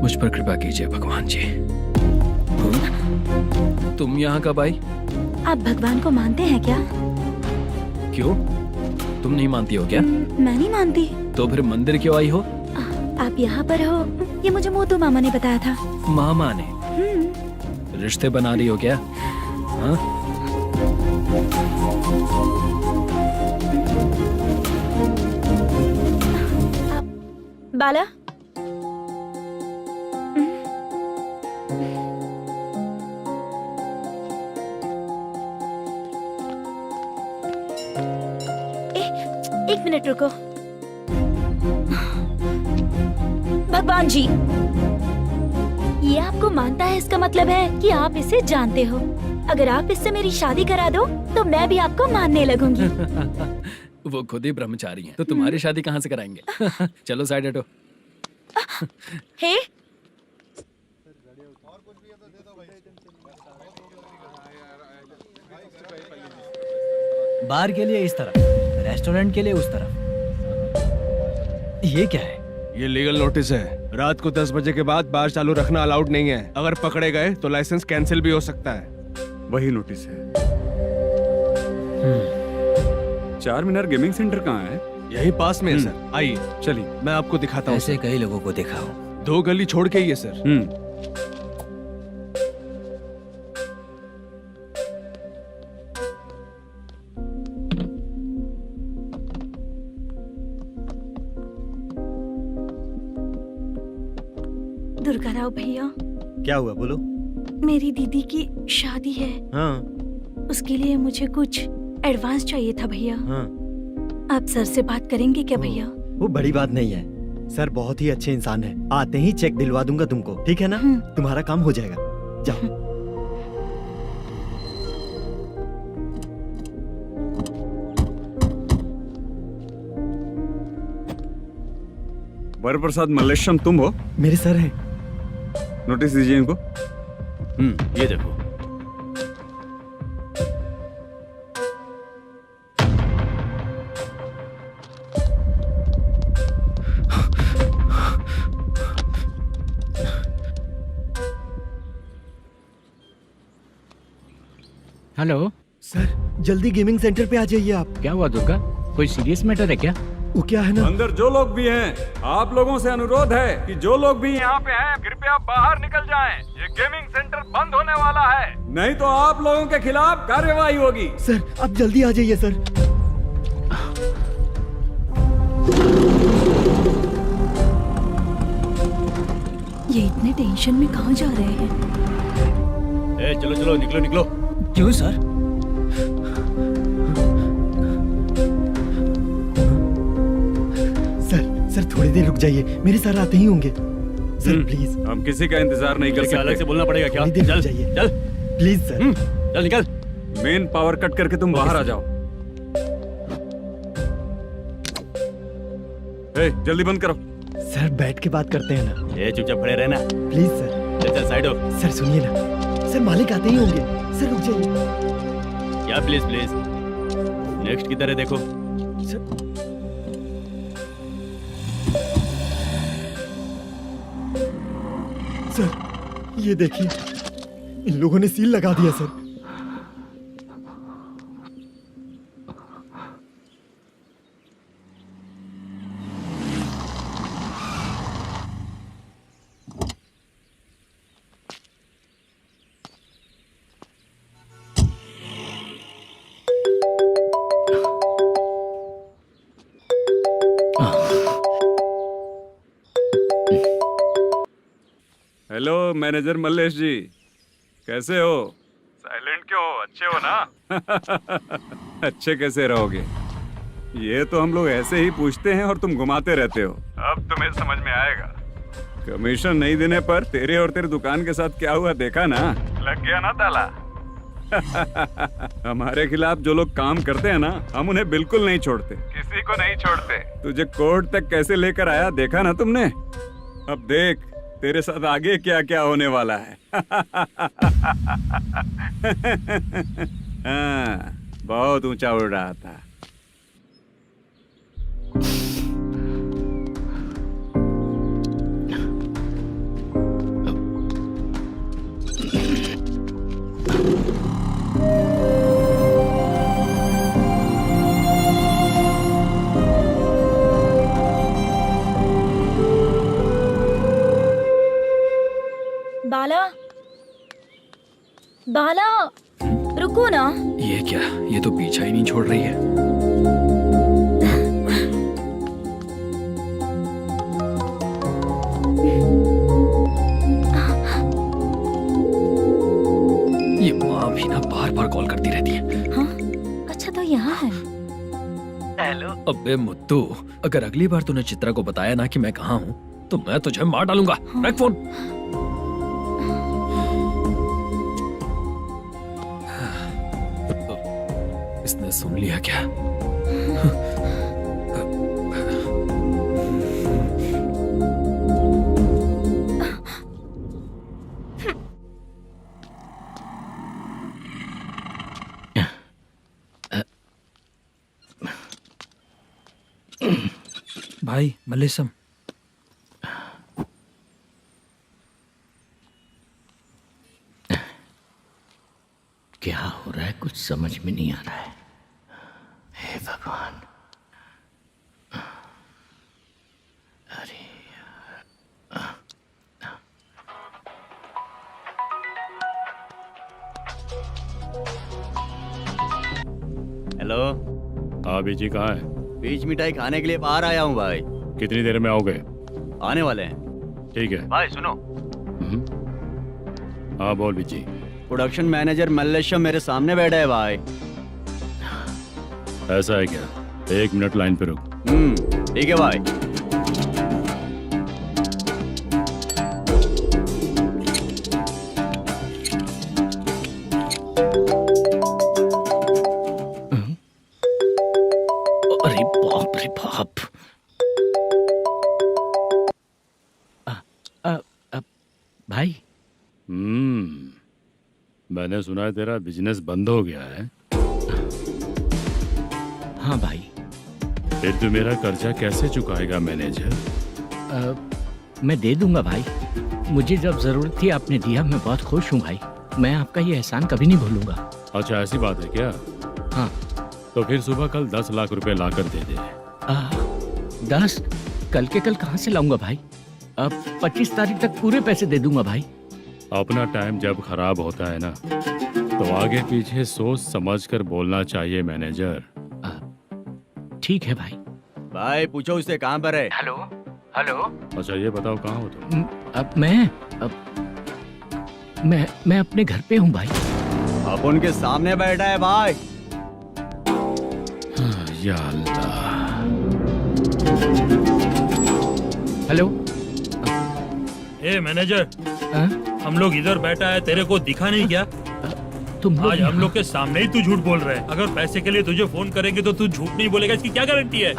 मुझ पर कृपा कीजिए भगवान जी। तुम यहाँ कब आई? आप भगवान को मानते हैं क्या? क्यों? तुम नहीं मानती हो क्या? मैं नहीं मानती। तो फिर मंदिर क्यों आई हो? आप यहाँ पर हो ये मुझे मोदू मामा ने बताया था। मामा ने? रिश्ते बना रही हो क्या? हाँ? बाला, एक मिनट रुको। भगवान जी, ये आपको मानता है, इसका मतलब है कि आप इसे जानते हो। अगर आप इससे मेरी शादी करा दो तो मैं भी आपको मानने लगूंगी। वो खुद ही ब्रह्मचारी हैं, तो तुम्हारी शादी कहाँ से कराएंगे? चलो साइड हटो। हे, बार के लिए इस तरफ, रेस्टोरेंट के लिए उस तरफ। ये क्या है? ये लीगल नोटिस है। रात को 10 बजे के बाद बार चालू रखना अलाउड नहीं है। अगर पकड़े गए तो लाइसेंस कैंसिल भी हो सकता है। वही नोटिस है। चार मीनार गेमिंग सेंटर कहाँ है? यही पास में है सर, आइए चलिए मैं आपको दिखाता हूँ। ऐसे कई लोगों को देखा हूँ। 2 गली छोड़ के ही है सर। दुर्गा राव भैया, क्या हुआ बोलो। मेरी दीदी की शादी है, हाँ उसके लिए मुझे कुछ एडवांस चाहिए था भैया। हाँ आप सर से बात करेंगे क्या भैया? वो बड़ी बात नहीं है, सर बहुत ही अच्छे इंसान है। आते ही चेक दिलवा दूंगा तुमको, ठीक है ना? तुम्हारा काम हो जाएगा, जाओ। वरप्रसाद मल्लेश्वरम तुम हो? मेरे सर हैं। नोटिस दीजिए इनको। ये देखो। हेलो सर, जल्दी गेमिंग सेंटर पे आ जाइए आप। क्या हुआ दुर्गा? कोई सीरियस मैटर है क्या? वो क्या है ना, अंदर जो लोग भी हैं, आप लोगों से अनुरोध है कि जो लोग भी यहाँ पे हैं, कृपया बाहर निकल जाएं। ये गेमिंग सेंटर बंद होने वाला है, नहीं तो आप लोगों के खिलाफ कार्यवाही होगी। सर आप जल्दी आ जाइए सर। ये इतने टेंशन में कहाँ जा रहे हैं? चलो चलो, निकलो निकलो। क्यों सर? सर थोड़ी देर रुक जाइए, मेरे सर आते ही होंगे। Sir please. हम किसी का इंतजार नहीं कर सकते। अलग से बोलना पड़ेगा क्या? थोड़ी देर चल रुक जाइए चल प्लीज सर। चल निकल। मेन पावर कट करके तुम बाहर आ जाओ। जल्दी बंद करो। सर बैठ के बात करते हैं ना। चुपचाप खड़े रहना। Please sir. चल चल साइड हो। सर सुनिए ना, सर मालिक आते ही होंगे। सर रुक जाइए। क्या प्लीज प्लीज? नेक्स्ट की तरह देखो। सर ये देखिए, इन लोगों ने सील लगा दिया सर। हेलो मैनेजर मल्लेश जी, कैसे हो? साइलेंट क्यों हो? अच्छे हो ना? अच्छे कैसे रहोगे? ये तो हम लोग ऐसे ही पूछते हैं और तुम घुमाते रहते हो। अब तुम्हें समझ में आएगा। कमीशन नहीं देने पर तेरे और तेरी दुकान के साथ क्या हुआ देखा ना? लग गया ना ताला। हमारे खिलाफ जो लोग काम करते हैं ना, हम उन्हें बिल्कुल नहीं छोड़ते, किसी को नहीं छोड़ते। तुझे कोर्ट तक कैसे लेकर आया देखा ना तुमने? अब देख तेरे साथ आगे क्या क्या होने वाला है। हाँ, बहुत ऊंचा उड़ रहा था। बाला, बाला, रुको ना। ये क्या? ये तो पीछा ही नहीं छोड़ रही है। ये माँ भी ना बार बार कॉल करती रहती है। हाँ? अच्छा तो यहाँ है। हेलो। अबे मुत्तू, अगर अगली बार तूने चित्रा को बताया ना कि मैं कहाँ हूँ, तो मैं तुझे मार डालूंगा। रख फोन। इसने सुन लिया क्या? भाई मल्लेशम, क्या हो रहा है? कुछ समझ में नहीं आ रहा है। हे भगवान। अरे हेलो। हाँ बीजी कहाँ है? बीच मिठाई खाने के लिए बाहर आया हूँ भाई। कितनी देर में आओगे? आने वाले हैं। ठीक है भाई सुनो। हाँ बोल बीजी। प्रोडक्शन मैनेजर मल्लेश्वरम मेरे सामने बैठा है भाई। ऐसा है क्या? 1 मिनट लाइन पे रुक। ठीक है भाई। अरे बाप रे बाप। भाई मैंने सुना है तेरा बिजनेस बंद हो गया है। हाँ भाई। फिर तू मेरा कर्जा कैसे चुकाएगा मैनेजर? मैं दे दूंगा भाई। मुझे जब जरूरत थी आपने दिया, मैं बहुत खुश हूँ भाई। मैं आपका ये एहसान कभी नहीं भूलूंगा। अच्छा ऐसी बात है क्या? हाँ। तो फिर सुबह कल 10 लाख रुपए लाकर दे दे। 10? कल के कल कहाँ से लाऊंगा भाई? अब 25 तारीख तक पूरे पैसे दे दूंगा भाई। अपना टाइम जब खराब होता है ना, तो आगे पीछे सोच समझ कर बोलना चाहिए मैनेजर। ठीक है भाई। भाई पूछो उससे कहाँ पर है। Hello hello. अच्छा ये बताओ कहाँ हो तुम? अब मैं अपने घर पे हूँ भाई। अब उनके सामने बैठा है भाई। या अल्लाह। हेलो। ए मैनेजर, हम लोग इधर बैठा है, तेरे को दिखा नहीं क्या? तुम आज हम लोग के सामने ही तू झूठ बोल रहा है। अगर पैसे के लिए तुझे फोन करेंगे तो तू झूठ नहीं बोलेगा, इसकी क्या गारंटी है?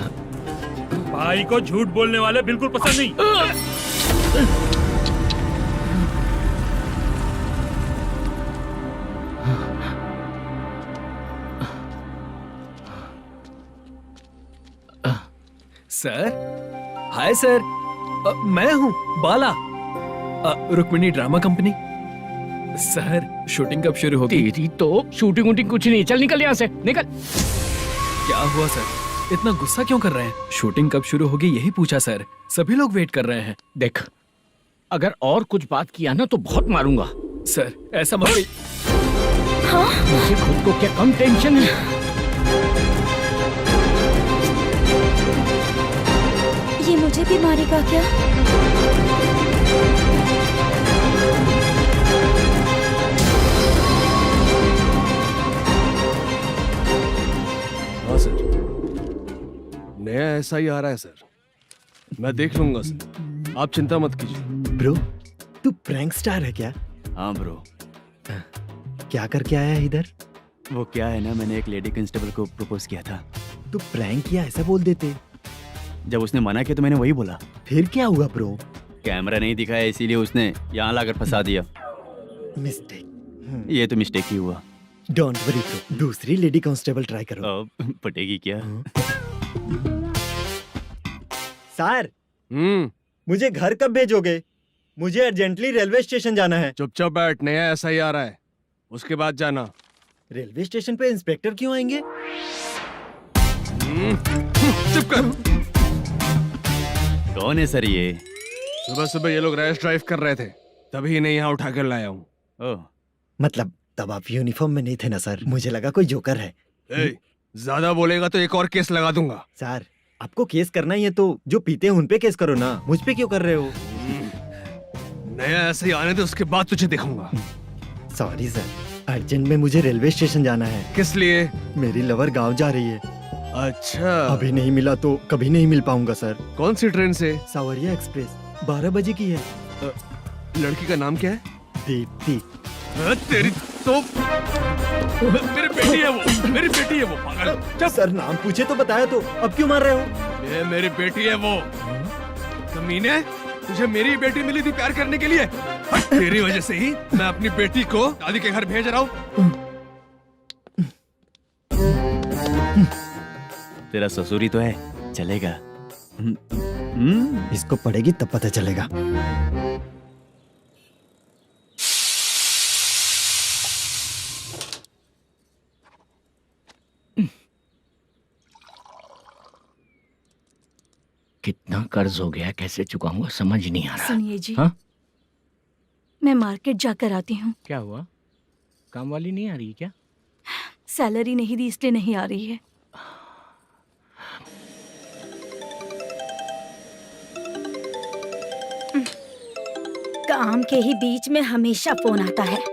भाई को झूठ बोलने वाले बिल्कुल पसंद नहीं। सर, हाय सर, मैं हूँ Bala, Rukmini drama company. Sir shooting कब शुरू होगी? तेरी तो शूटिंग वूटिंग कुछ नहीं। चल निकल यहाँ से, निकल। क्या हुआ सर, इतना गुस्सा क्यों कर रहे हैं? शूटिंग कब शुरू होगी यही पूछा सर, सभी लोग वेट कर रहे हैं। देख, अगर और कुछ बात किया ना तो बहुत मारूंगा। सर ऐसा मत। हाँ? मुझे खुद को क्या कम टेंशन है? ये मुझे भी मारेगा क्या? हाँ सर, नया ऐसा ही आ रहा है सर। मैं देख लूंगा सर, आप चिंता मत कीजिए। ब्रो, तू प्रैंक स्टार है क्या? हाँ ब्रो। क्या करके आया है इधर? वो क्या है ना, मैंने एक लेडी कांस्टेबल को प्रपोज किया था। तू प्रैंक किया ऐसा बोल देते। जब उसने मना किया तो मैंने वही बोला। फिर क्या हुआ ब्रो? कैमरा नहीं दिखाया इसीलिए उसने यहाँ लाकर फंसा दिया। मिस्टेक। ये तो मिस्टेक ही हुआ। डोंट वरी ब्रो, दूसरी लेडी कांस्टेबल ट्राई करो। पटेगी क्या? सर, मुझे घर कब भेजोगे? मुझे अर्जेंटली रेलवे स्टेशन जाना है। चुपचाप बैठ, नया ऐसा ही आ रहा है, उसके बाद जाना। रेलवे स्टेशन पे इंस्पेक्टर क्यों आएंगे? चुप कर। कौन है सर ये? सुबह सुबह ये लोग रैश ड्राइव कर रहे थे, तभी इन्हें यहाँ उठा कर लाया हूँ। मतलब तब आप यूनिफॉर्म में नहीं थे ना सर, मुझे लगा कोई जोकर है। ज्यादा बोलेगा तो एक और केस लगा दूंगा। सर, आपको केस करना ही है तो जो पीते हैं उन पे केस करो ना, मुझ पे क्यों कर रहे हो? नया ऐसे ही आने दे, उसके बाद तुझे दिखाऊंगा। सॉरी सर, अर्जेंट में मुझे रेलवे स्टेशन जाना है। किस लिए? मेरी लवर गांव जा रही है। अच्छा, अभी नहीं मिला तो कभी नहीं मिल पाऊंगा सर। कौन सी ट्रेन से? सावरिया एक्सप्रेस, 12 बजे की है। लड़की का नाम क्या है? दीप्ति। तेरी तो मेरी बेटी है वो, मेरी बेटी है वो, पागल। सर नाम पूछे तो बताया तो, अब क्यों मार रहे हो? ये मेरी बेटी है वो। कमीने, तुझे मेरी बेटी मिली थी प्यार करने के लिए, तेरी वजह से ही मैं अपनी बेटी को दादी के घर भेज रहा हूँ। तेरा ससुरी तो है, चलेगा। इसको पड़ेगी तब पता चलेगा। कितना कर्ज हो गया, कैसे चुकाऊंगा समझ नहीं आ रहा। सुनिए जी, हाँ? मैं मार्केट जाकर आती हूँ। क्या हुआ? काम वाली नहीं आ रही क्या? सैलरी नहीं दी इसलिए नहीं आ रही है। काम के ही बीच में हमेशा फोन आता है।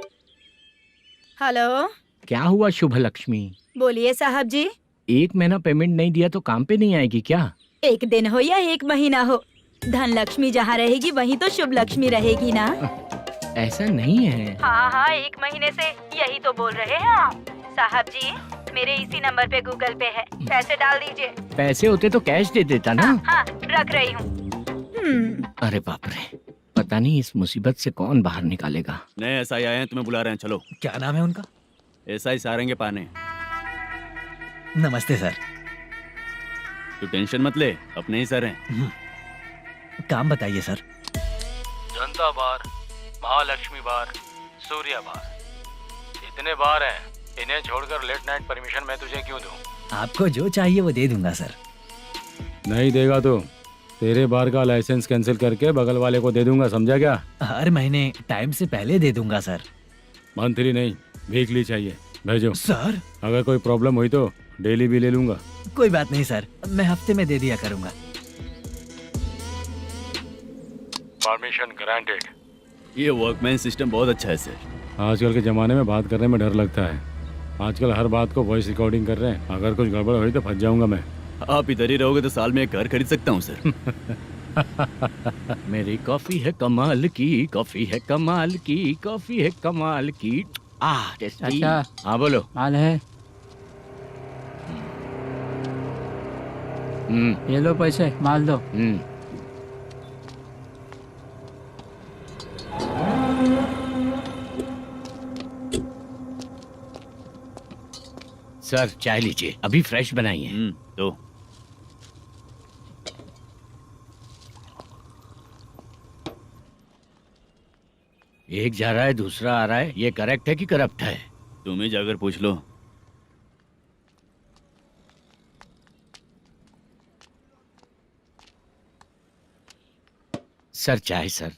हेलो, क्या हुआ शुभ लक्ष्मी? बोलिए साहब जी। एक महीना पेमेंट नहीं दिया तो काम पे नहीं आएगी क्या? एक दिन हो या एक महीना हो, धन लक्ष्मी जहाँ रहेगी वहीं तो शुभ लक्ष्मी रहेगी ना। ऐसा नहीं है। हाँ हाँ, एक महीने से यही तो बोल रहे हैं आप। साहब जी, मेरे इसी नंबर पे गूगल पे है, पैसे डाल दीजिए। पैसे होते तो कैश दे देता ना। हाँ, रख रही हूँ। अरे बाप रे, पता नहीं इस मुसीबत से कौन बाहर निकालेगा। नए एसआई आए हैं, तुम्हें बुला रहे हैं, चलो। क्या नाम है उनका? एसआई सारंगे पाने। नमस्ते सर। तू टेंशन मत ले, अपने ही सर हैं। काम बताइए सर। जनता बार, महालक्ष्मी बार, सूर्या बार, इतने बार हैं। इन्हें छोड़कर लेट नाइट परमिशन मैं तुझे क्यों दूं? आपको जो चाहिए वो दे दूंगा सर। नहीं देगा तो तेरे बार का लाइसेंस कैंसिल करके बगल वाले को दे दूंगा, समझा क्या? हर महीने टाइम से पहले दे दूंगा सर। मंथली नहीं, वीकली चाहिए, भेजो। सर अगर कोई प्रॉब्लम हुई तो डेली भी ले लूंगा। कोई बात नहीं सर, मैं हफ्ते में दे दिया करूंगा। Permission granted. ये वर्कमैन सिस्टम बहुत अच्छा है सर। आजकल के ज़माने में बात करने में डर लगता है। आजकल हर बात को वॉइस रिकॉर्डिंग कर रहे हैं। अगर कुछ गड़बड़ हुई तो फंस जाऊंगा मैं। आप इधर ही रहोगे तो साल में एक घर खरीद सकता हूँ सर। मेरी कॉफी है कमाल की, कॉफी है कमाल की, कॉफी है कमाल की। टेस्टी। अच्छा। हाँ बोलो। माल है, ये लो पैसे, माल दो। सर चाय लीजिए, अभी फ्रेश बनाई है। तो एक जा रहा है दूसरा आ रहा है, ये करेक्ट है कि करप्ट है? तुम ही जाकर पूछ लो। सर चाय सर।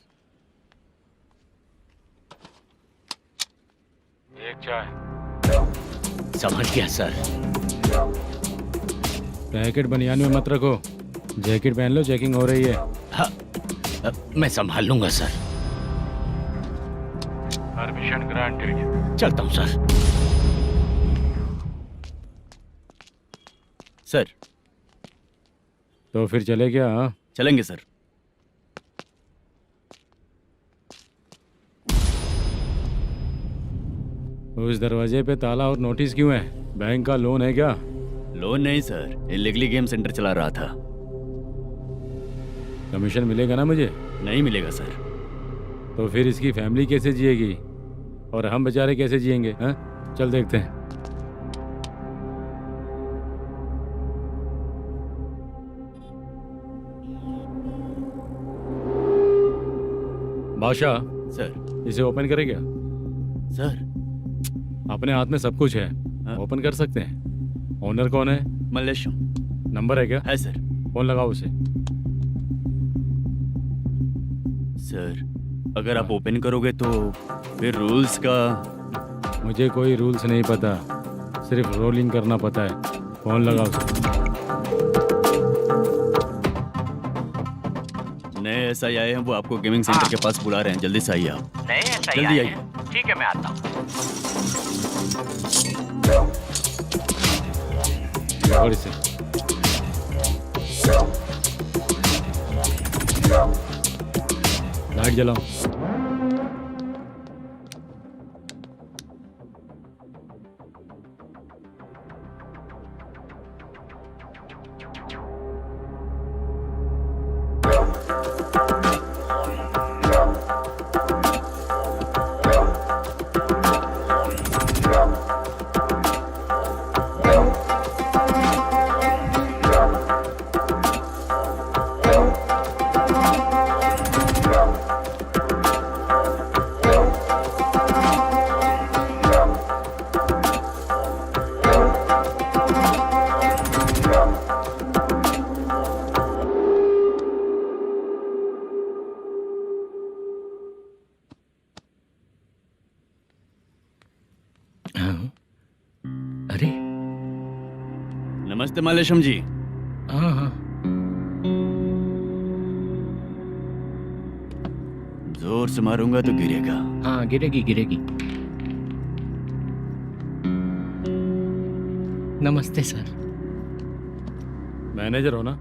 एक चाय। समझ गया सर। पैकेट बनियान में मत रखो, जैकेट पहन लो, चेकिंग हो रही है। हाँ, मैं संभाल लूंगा सर। Permission granted. चलता हूँ सर। सर तो फिर चले क्या? हाँ? चलेंगे सर। उस दरवाजे पे ताला और नोटिस क्यों है? बैंक का लोन है क्या? लोन नहीं सर, इलीगली गेम सेंटर चला रहा था। कमीशन मिलेगा ना मुझे? नहीं मिलेगा सर। तो फिर इसकी फैमिली कैसे जिएगी और हम बेचारे कैसे जिएंगे? हाँ, चल देखते हैं। बादशाह सर। इसे ओपन करे क्या? सर अपने हाथ में सब कुछ है, हाँ? ओपन कर सकते हैं। ओनर कौन है? मल्लेशम। नंबर है क्या? है सर। फोन लगाओ उसे। सर अगर आप ओपन करोगे तो फिर रूल्स का। मुझे कोई रूल्स नहीं पता, सिर्फ रोलिंग करना पता है। फोन लगाओ उसे। नए एसआई आए हैं, वो आपको गेमिंग सेंटर के पास बुला रहे हैं, जल्दी से आइए आप। नए ऐसा ही जल्दी आए आइए। हैं। ठीक है मैं आता हूँ। पकड़ इसे। लाइट जलाओ। अरे नमस्ते मल्लेशम जी। हाँ हाँ। जोर से मारूंगा तो गिरेगा। हाँ गिरेगी गिरेगी। नमस्ते सर। मैनेजर हो ना?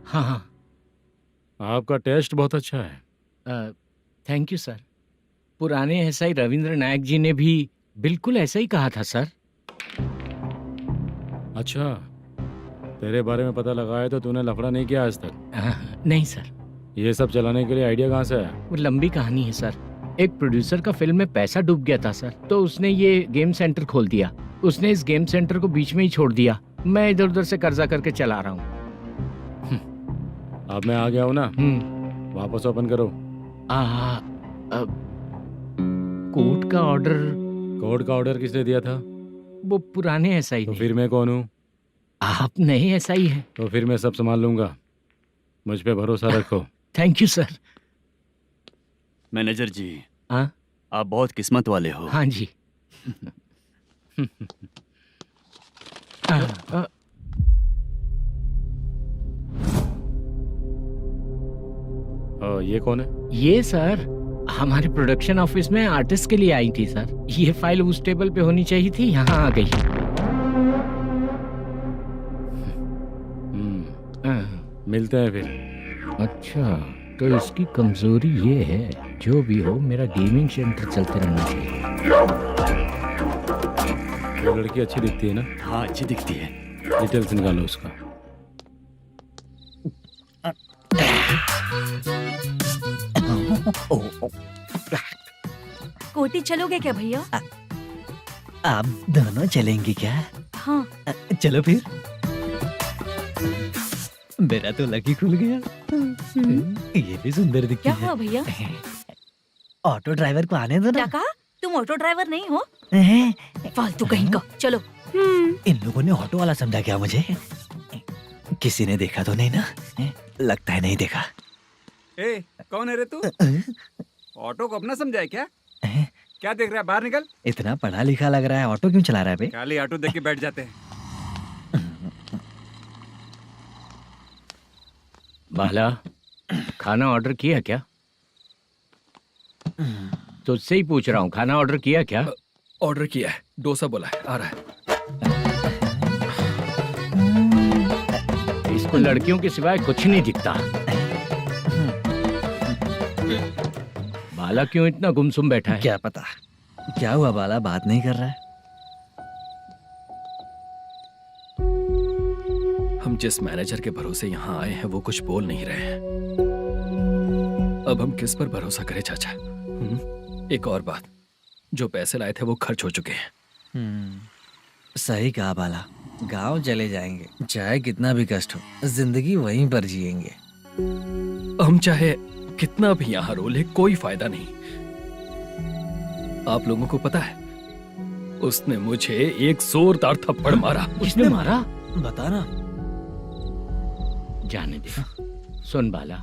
हाँ हाँ। आपका टेस्ट बहुत अच्छा है। Thank you sir. पुराने एसआई रविंद्र नायक जी ने भी बिल्कुल ऐसा ही कहा था सर। अच्छा, तेरे बारे में पता लगा है तो तूने लफड़ा नहीं किया आज तक? नहीं सर। ये सब चलाने के लिए आइडिया कहाँ से आया? वो लंबी कहानी है सर। एक प्रोड्यूसर का फिल्म में पैसा डूब गया था सर, तो उसने ये गेम सेंटर खोल दिया। उसने इस गेम सेंटर को बीच में ही छोड़ दिया। मैं इधर उधर से कर्जा करके चला रहा हूँ। अब मैं आ गया हूँ ना, वापस ओपन करो। कोर्ट का ऑर्डर। कोर्ट का ऑर्डर किसने दिया था? वो पुराने एसआई तो ने। फिर मैं कौन हूँ? आप नए एसआई हैं। तो फिर मैं सब संभाल लूंगा, मुझ पे भरोसा रखो। Thank you sir. मैनेजर जी, हाँ आप बहुत किस्मत वाले हो। हाँ जी। ये कौन है? ये सर हमारे प्रोडक्शन ऑफिस में आर्टिस्ट के लिए आई थी सर। ये फाइल उस टेबल पे होनी चाहिए थी, यहाँ आ गई। मिलते हैं फिर। अच्छा, तो इसकी कमजोरी ये है, जो भी हो मेरा गेमिंग सेंटर चलते रहना चाहिए। वो लड़की अच्छी दिखती है ना? हाँ, अच्छी दिखती है। डिटेल्स निकालो उसका। कोटी चलोगे क्या भैया? आप दोनों चलेंगे क्या? हाँ। चलो फिर। मेरा तो लकी खुल गया। ये भी सुंदर दिखती क्या है। हुआ भैया? ऑटो ड्राइवर को आने दो क्या ना। कहा? तुम ऑटो ड्राइवर नहीं हो? हैं? फालतू कहीं का। चलो। इन लोगों ने ऑटो वाला समझा क्या मुझे? किसी ने देखा तो नहीं ना? लगता है नहीं देखा। ए, कौन है रे तू? ऑटो को अपना समझा है क्या? क्या देख रहा है? बाहर निकल। इतना पढ़ा लिखा लग रहा है, ऑटो क्यों चला रहा है बे? खाली ऑटो देख के बैठ जाते हैं। बाला, खाना ऑर्डर किया क्या? तुझसे ही पूछ रहा हूँ, खाना ऑर्डर किया क्या? ऑर्डर किया है, डोसा बोला है, आ रहा है। इसको लड़कियों के सिवाय कुछ नहीं दिखता। बाला क्यों इतना गुमसुम बैठा है? क्या पता क्या हुआ, बाला बात नहीं कर रहा है। हम जिस मैनेजर के भरोसे यहाँ आए हैं वो कुछ बोल नहीं रहे हैं। अब हम किस पर भरोसा करें चाचा? एक और बात, जो पैसे लाए थे वो खर्च हो चुके हैं। सही कहा बाला, गांव चले जाएंगे, चाहे कितना भी कष्ट हो, जिंदगी वहीं पर जिएंगे। हम चाहे कितना भी यहाँ रो ले, कोई फायदा नहीं। आप लोगों को पता है, उसने मुझे एक जोरदार थप्पड़ मारा। उसने मारा? बता ना। जाने दे। सुन बाला,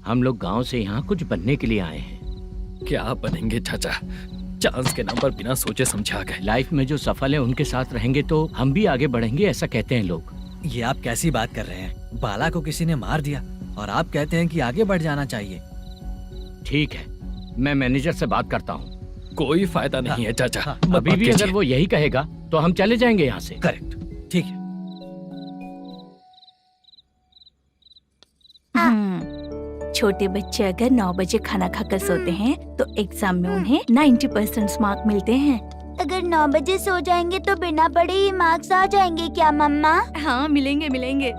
हम लोग गांव से यहाँ कुछ बनने के लिए आए हैं। क्या बनेंगे चाचा? चांस के नाम पर बिना सोचे समझे आ गए। लाइफ में जो सफल है उनके साथ रहेंगे तो हम भी आगे बढ़ेंगे, ऐसा कहते हैं लोग। ये आप कैसी बात कर रहे हैं? बाला को किसी ने मार दिया और आप कहते हैं कि आगे बढ़ जाना चाहिए। ठीक है, मैं मैनेजर से बात करता हूँ। कोई फायदा नहीं है चाचा। अभी भी अगर वो यही कहेगा तो हम चले जाएंगे यहाँ से। करेक्ट, ठीक है। छोटे बच्चे अगर 9 बजे खाना खाकर सोते हैं तो एग्जाम में उन्हें 90% मार्क मिलते हैं। अगर 9 बजे सो जाएंगे तो बिना पढ़े ही मार्क्स आ जाएंगे क्या मम्मा? हाँ, मिलेंगे मिलेंगे।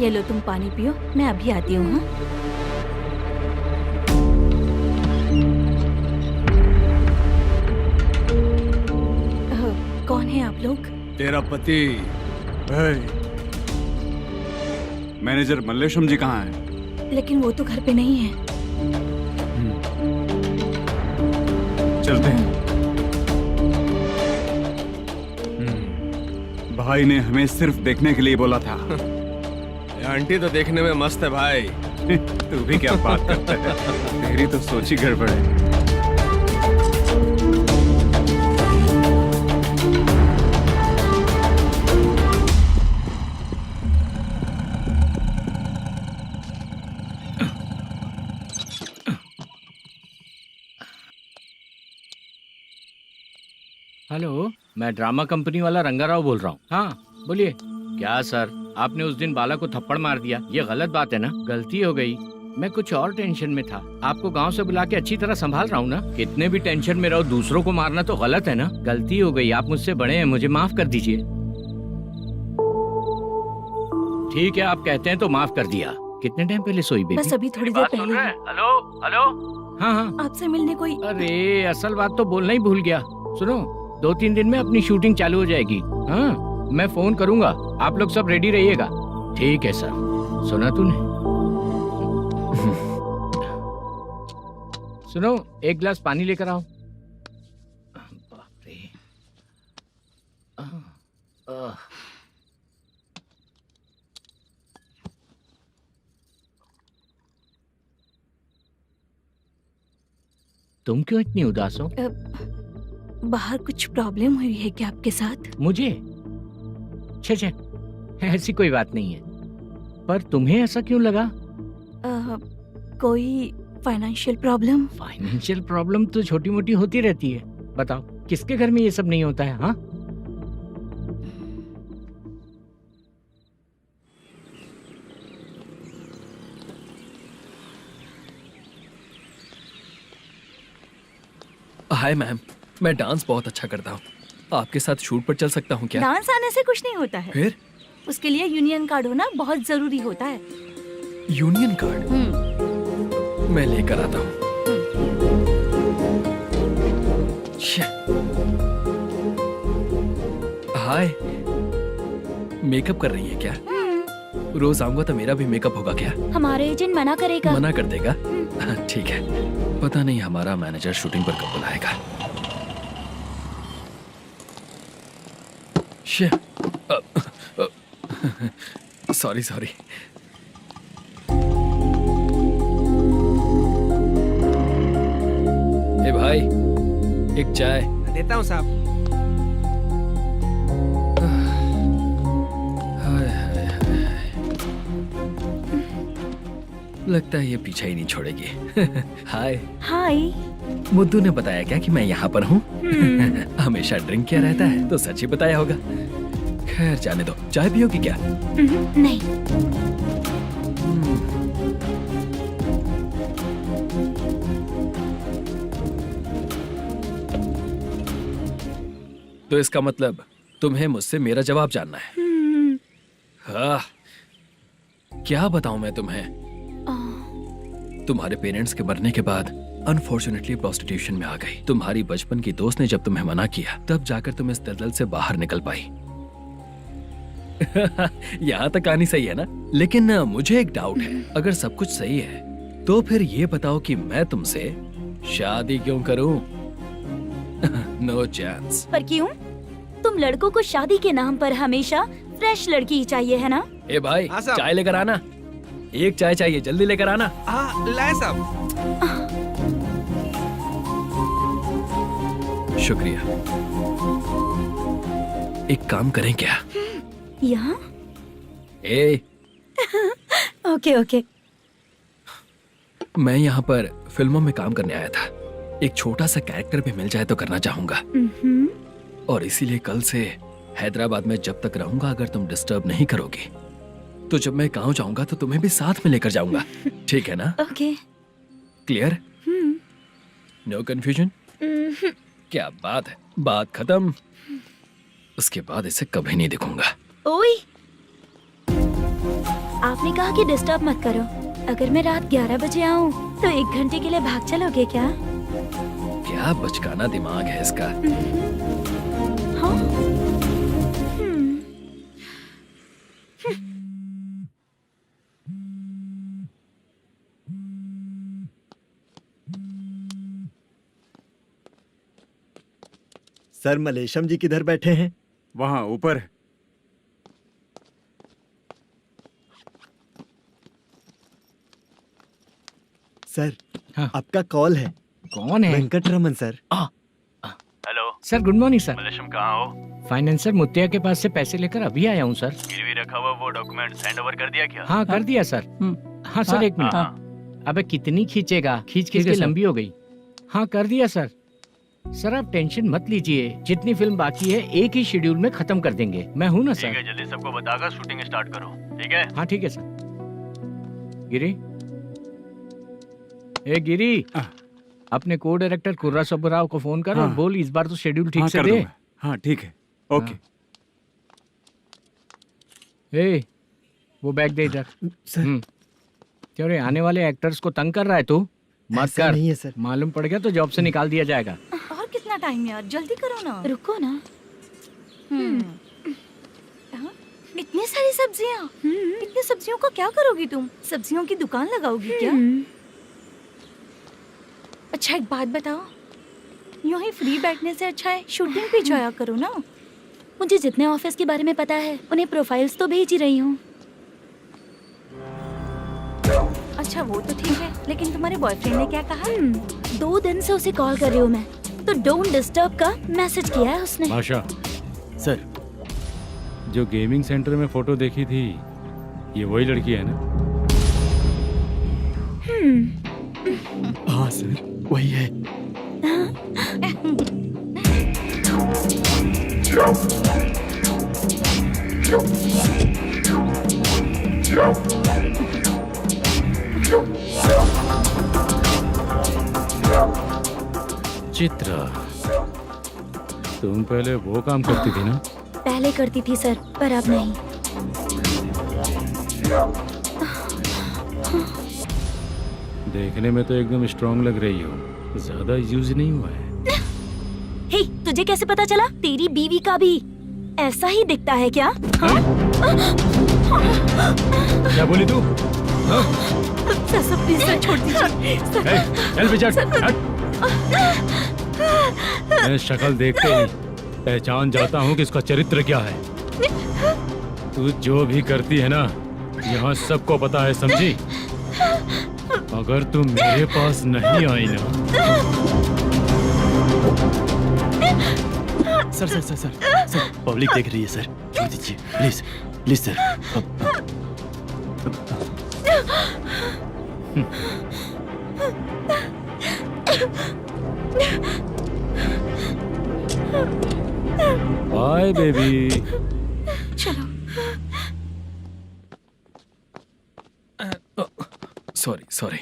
ये लो, तुम पानी पियो, मैं अभी आती हूँ। हाँ? कौन है आप लोग? तेरा पति। मैनेजर मल्लेशम जी कहाँ हैं? लेकिन वो तो घर पे नहीं है। चलते हैं। भाई ने हमें सिर्फ देखने के लिए बोला था। आंटी तो देखने में मस्त है भाई। तू भी क्या बात करता है? तेरी तो सोच ही गड़बड़ है। हेलो, मैं ड्रामा कंपनी वाला रंगाराव बोल रहा हूँ। हाँ बोलिए। क्या सर, आपने उस दिन बाला को थप्पड़ मार दिया, ये गलत बात है ना? गलती हो गई, मैं कुछ और टेंशन में था। आपको गांव से बुला के अच्छी तरह संभाल रहा हूँ ना। कितने भी टेंशन में रहो, दूसरों को मारना तो गलत है ना। गलती हो गई, आप मुझसे बड़े हैं, मुझे माफ कर दीजिए। ठीक है, आप कहते हैं तो माफ कर दिया। कितने टाइम पहले सोई बेबी? बस अभी थोड़ी देर पहले। Hello hello. हाँ हाँ, आपसे मिलने कोई। अरे असल बात तो बोलना ही भूल गया। सुनो, 2-3 दिन में अपनी शूटिंग चालू हो जाएगी। हाँ, मैं फोन करूंगा, आप लोग सब रेडी रहिएगा। ठीक है सर। सुना तूने? सुनो, एक गिलास पानी लेकर आओ। बाप रे। तुम क्यों इतनी उदास हो? बाहर कुछ प्रॉब्लम हुई है क्या आपके साथ? मुझे? छे, ऐसी कोई बात नहीं है। पर तुम्हें ऐसा क्यों लगा? कोई फाइनेंशियल प्रॉब्लम? फाइनेंशियल प्रॉब्लम तो छोटी मोटी होती रहती है। बताओ, किसके घर में ये सब नहीं होता है? हाँ, हाय मैम, मैं डांस बहुत अच्छा करता हूँ। आपके साथ शूट पर चल सकता हूँ क्या? डांस आने से कुछ नहीं होता है। फिर? उसके लिए यूनियन कार्ड होना बहुत जरूरी होता है। Union card? मैं लेकर आता हूँ। हाय, मेकअप कर रही है क्या? रोज आऊंगा तो मेरा भी मेकअप होगा क्या? हमारे एजेंट मना करेगा। मना कर देगा? ठीक है, पता नहीं हमारा मैनेजर शूटिंग पर कब बुलाएगा। सॉरी। ए भाई, एक चाय। देता हूँ साहब। लगता है ये पीछा ही नहीं छोड़ेगी। हाय। हाय। मुद्दू ने बताया क्या कि मैं यहाँ पर हूँ? हमेशा ड्रिंक किया रहता है तो सच ही बताया होगा। खैर जाने दो, चाय पियोगी क्या? नहीं। तो इसका मतलब तुम्हें मुझसे मेरा जवाब जानना है? हाँ, क्या बताऊं मैं तुम्हें? तुम्हारे पेरेंट्स के मरने के बाद अनफॉर्चुनेटली प्रोस्टिट्यूशन में आ गई। तुम्हारी बचपन की दोस्त ने जब तुम्हें मना किया, तब जाकर तुम इस दलदल से बाहर निकल पाई। यहाँ तक कहानी सही है ना? लेकिन मुझे एक डाउट है। अगर सब कुछ सही है तो फिर ये बताओ कि मैं तुमसे शादी क्यों करूं? No chance. पर क्यों? तुम लड़कों को शादी के नाम पर हमेशा फ्रेश लड़की ही चाहिए, है ना? ए भाई, हाँ साहब। चाय लेकर आना। एक चाय चाहिए, जल्दी लेकर आना। हाँ लाए साहब। शुक्रिया। एक काम करें क्या? यहाँ? ए, ओके। मैं यहाँ पर फिल्मों में काम करने आया था। एक छोटा सा कैरेक्टर भी मिल जाए तो करना चाहूंगा। और इसीलिए कल से हैदराबाद में जब तक रहूंगा, अगर तुम डिस्टर्ब नहीं करोगी तो जब मैं गांव जाऊंगा तो तुम्हें भी साथ में लेकर जाऊंगा। ठीक है ना? ओके। क्लियर? No confusion? क्या बात है, बात खत्म। उसके बाद इसे कभी नहीं दिखूंगा। ओए, आपने कहा कि डिस्टर्ब मत करो। अगर मैं रात 11 बजे आऊँ तो 1 घंटे के लिए भाग चलोगे क्या? क्या बचकाना दिमाग है इसका। हाँ? सर, मलेशम जी किधर बैठे हैं? वहाँ ऊपर। सर, हाँ। आपका कॉल है। कौन है? Venkataraman sir. Hello sir, good morning sir. Malesham, कहाँ हो? फाइनेंसर मुत्तिया के पास से पैसे लेकर अभी आया हूँ सर। गिरवी रखा हुआ वो डॉक्यूमेंट हैंड ओवर कर दिया क्या? हाँ, कर दिया सर। हाँ सर, 1 मिनट। अबे कितनी खींचेगा? खींच खींच के लंबी हो गई। हाँ, कर दिया सर। सर आप टेंशन मत लीजिए, जितनी फिल्म बाकी है एक ही शेड्यूल में खत्म कर देंगे। मैं हूँ ना सर। जल्दी सबको बताकर शूटिंग स्टार्ट करो, ठीक है? हाँ ठीक है सर। गिरी, ए गिरी, अपने को डायरेक्टर कुर्रा सुब्बराव को फोन कर और बोल इस बार तो शेड्यूल ठीक से दे। हाँ ठीक है, ओके। ए, वो बैग दे इधर। सर क्यों रे, आने वाले एक्टर्स को तंग कर रहा है तू? मत ऐसा कर। नहीं है सर। मालूम पड़ गया तो जॉब से निकाल दिया जाएगा। और कितना टाइम यार, जल्दी करो ना। रुको ना। हाँ? इतनी सारी सब्जियाँ, इतनी सब्जियों का क्या करोगी तुम? सब्जियों की दुकान लगाओगी क्या? अच्छा एक बात बताओ, यूं ही फ्री बैठने से अच्छा है शूटिंग पे जाया करो ना। मुझे जितने ऑफिस के बारे में पता है उन्हें प्रोफाइल्स तो भेज ही रही हूँ। अच्छा वो तो ठीक है, लेकिन तुम्हारे बॉयफ्रेंड ने क्या कहा? 2 दिन से उसे कॉल कर रही हूँ मैं, तो डोंट डिस्टर्ब का मैसेज किया है उसने। आशा, सर जो गेमिंग सेंटर में फोटो देखी थी, ये वही लड़की है ना? हाँ सर, वही है। चित्रा, तुम पहले वो काम करती थी ना? पहले करती थी सर, पर अब नहीं। देखने में तो एकदम स्ट्रांग लग रही हो, ज्यादा यूज नहीं हुआ है। हे, तुझे कैसे पता चला? तेरी बीवी का भी ऐसा ही दिखता है क्या? हाँ? क्या बोली तू? सर प्लीज सर, छोड़ दीजिए। चल बेटा, हट। मैं शक्ल देखते ही पहचान जाता हूँ कि इसका चरित्र क्या है। तू जो भी करती है ना, यहाँ सबको पता है, समझी? अगर तू मेरे पास नहीं आई ना। सर पब्लिक देख रही है सर, छोड़ दीजिए please please sir. Bye baby. चलो। Sorry sorry.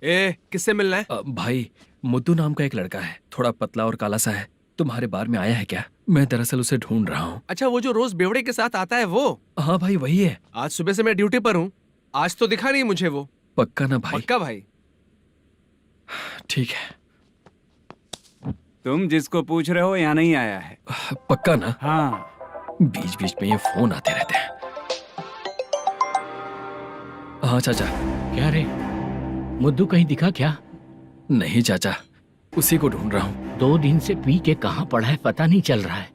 ए, किससे मिलना है? भाई, मुद्दू नाम का एक लड़का है, थोड़ा पतला और काला सा है। तुम्हारे बार में आया है क्या? मैं दरअसल उसे ढूंढ रहा हूँ। अच्छा, वो जो रोज बेवड़े के साथ आता है वो? हाँ भाई, वही है। आज सुबह से मैं ड्यूटी पर हूँ, आज तो दिखा नहीं मुझे वो। पक्का ना भाई? पक्का भाई। ठीक है। तुम जिसको पूछ रहे हो यहाँ नहीं आया है? पक्का ना? हाँ। बीच बीच में ये फोन आते रहते हैं। हाँ चाचा। क्या रे, मुद्दू कहीं दिखा क्या? नहीं चाचा, उसी को ढूंढ रहा हूँ। 2 दिन से पी के कहाँ पड़ा है पता नहीं चल रहा है।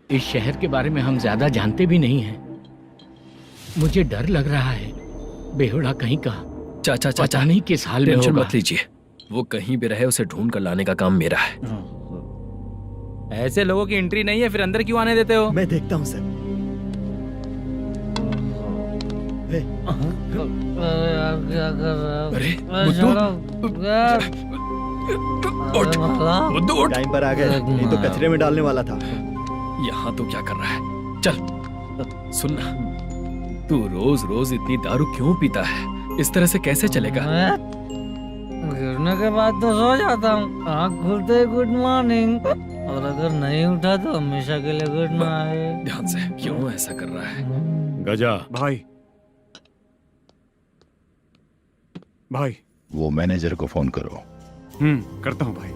इस शहर के बारे में हम ज्यादा जानते भी नहीं हैं। मुझे डर लग रहा है, बेहुड़ा कहीं का। चाचा पता नहीं किस हाल में टेंशन होगा। मत लीजिए, वो कहीं भी रहे उसे ढूंढ कर लाने का काम मेरा है। ऐसे लोगों की एंट्री नहीं है, फिर अंदर क्यों आने देते हो? मैं देखता हूँ सर। अरे मुद्दू उठ। टाइम पर आ गए, नहीं तो कचरे में डालने वाला था। यहाँ तो क्या कर रहा है? चल सुनना, तू रोज रोज इतनी दारू क्यों पीता है? इस तरह से कैसे चलेगा? गिरने के बाद तो सो जाता हूँ, आँख खुलते ही गुड मॉर्निंग, और अगर नहीं उठा तो हमेशा के लिए गुड नाइट। ध्यान से, क्यों ऐसा कर रहा है? गजा भाई, भाई वो मैनेजर को फोन करो। करता हूँ भाई।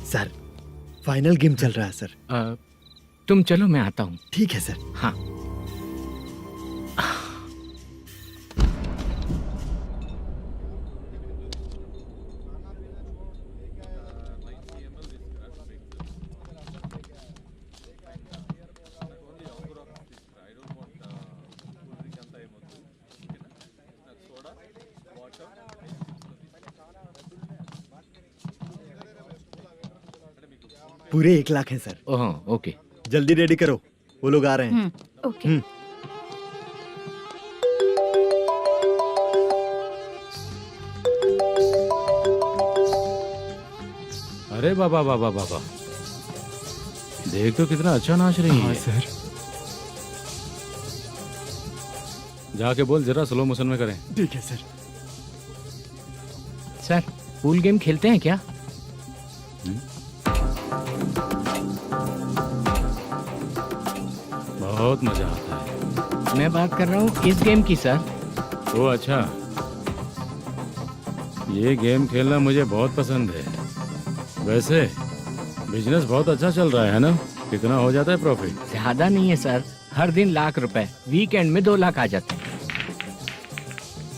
सर फाइनल गेम चल रहा है सर। तुम चलो, मैं आता हूँ। ठीक है सर। हाँ। पूरे 1 लाख है सर। Oh okay. जल्दी रेडी करो, वो लोग आ रहे हैं। ओके। अरे बाबा बाबा बाबा, देख तो कितना अच्छा नाच रही है। सर। जाके बोल जरा स्लो मोशन में करें। ठीक है सर। सर पूल गेम खेलते हैं क्या? बहुत मजा आता है। मैं बात कर रहा हूँ इस गेम की सर। ओ अच्छा, ये गेम खेलना मुझे बहुत पसंद है। वैसे बिजनेस बहुत अच्छा चल रहा है ना? कितना हो जाता है प्रॉफिट? ज्यादा नहीं है सर, हर दिन लाख रुपए, वीकेंड में 2 लाख आ जाते हैं।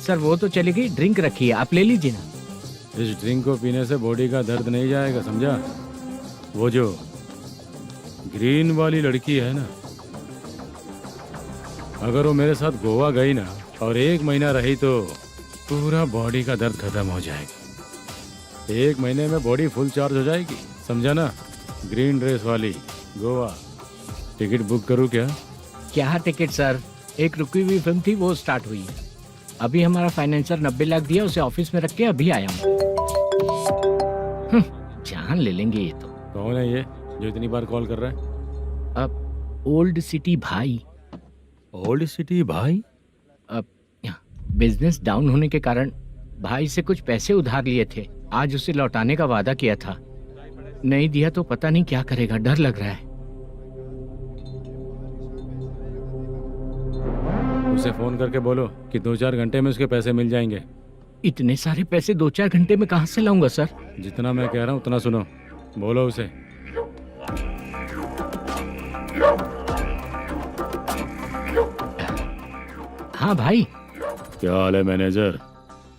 सर वो तो चलेगी, ड्रिंक रखी है, आप ले लीजिए ना। इस ड्रिंक को पीने से बॉडी का दर्द नहीं जाएगा, समझा? वो जो ग्रीन वाली लड़की है ना, अगर वो मेरे साथ गोवा गई ना और 1 महीना रही तो पूरा बॉडी का दर्द खत्म हो जाएगा। 1 महीने में बॉडी फुल चार्ज हो जाएगी, समझा ना? ग्रीन ड्रेस वाली गोवा। टिकट बुक करूँ क्या? क्या टिकट सर, एक रुकी हुई फिल्म थी वो स्टार्ट हुई है। अभी हमारा फाइनेंसर 90 लाख दिया, उसे ऑफिस में रख के अभी आया हूँ। जान ले लेंगे ये तो। कौन है ये जो इतनी बार कॉल कर रहा है? अब ओल्ड सिटी भाई। ओल्ड सिटी भाई? अब बिजनेस डाउन होने के कारण भाई से कुछ पैसे उधार लिए थे, आज उसे लौटाने का वादा किया था। नहीं दिया तो पता नहीं क्या करेगा, डर लग रहा है। उसे फोन करके बोलो कि 2-4 घंटे में उसके पैसे मिल जाएंगे। इतने सारे पैसे 2-4 घंटे में कहाँ से लाऊंगा सर? जितना मैं कह रहा हूँ उतना सुनो, बोलो उसे। हाँ भाई। क्या हाल है मैनेजर,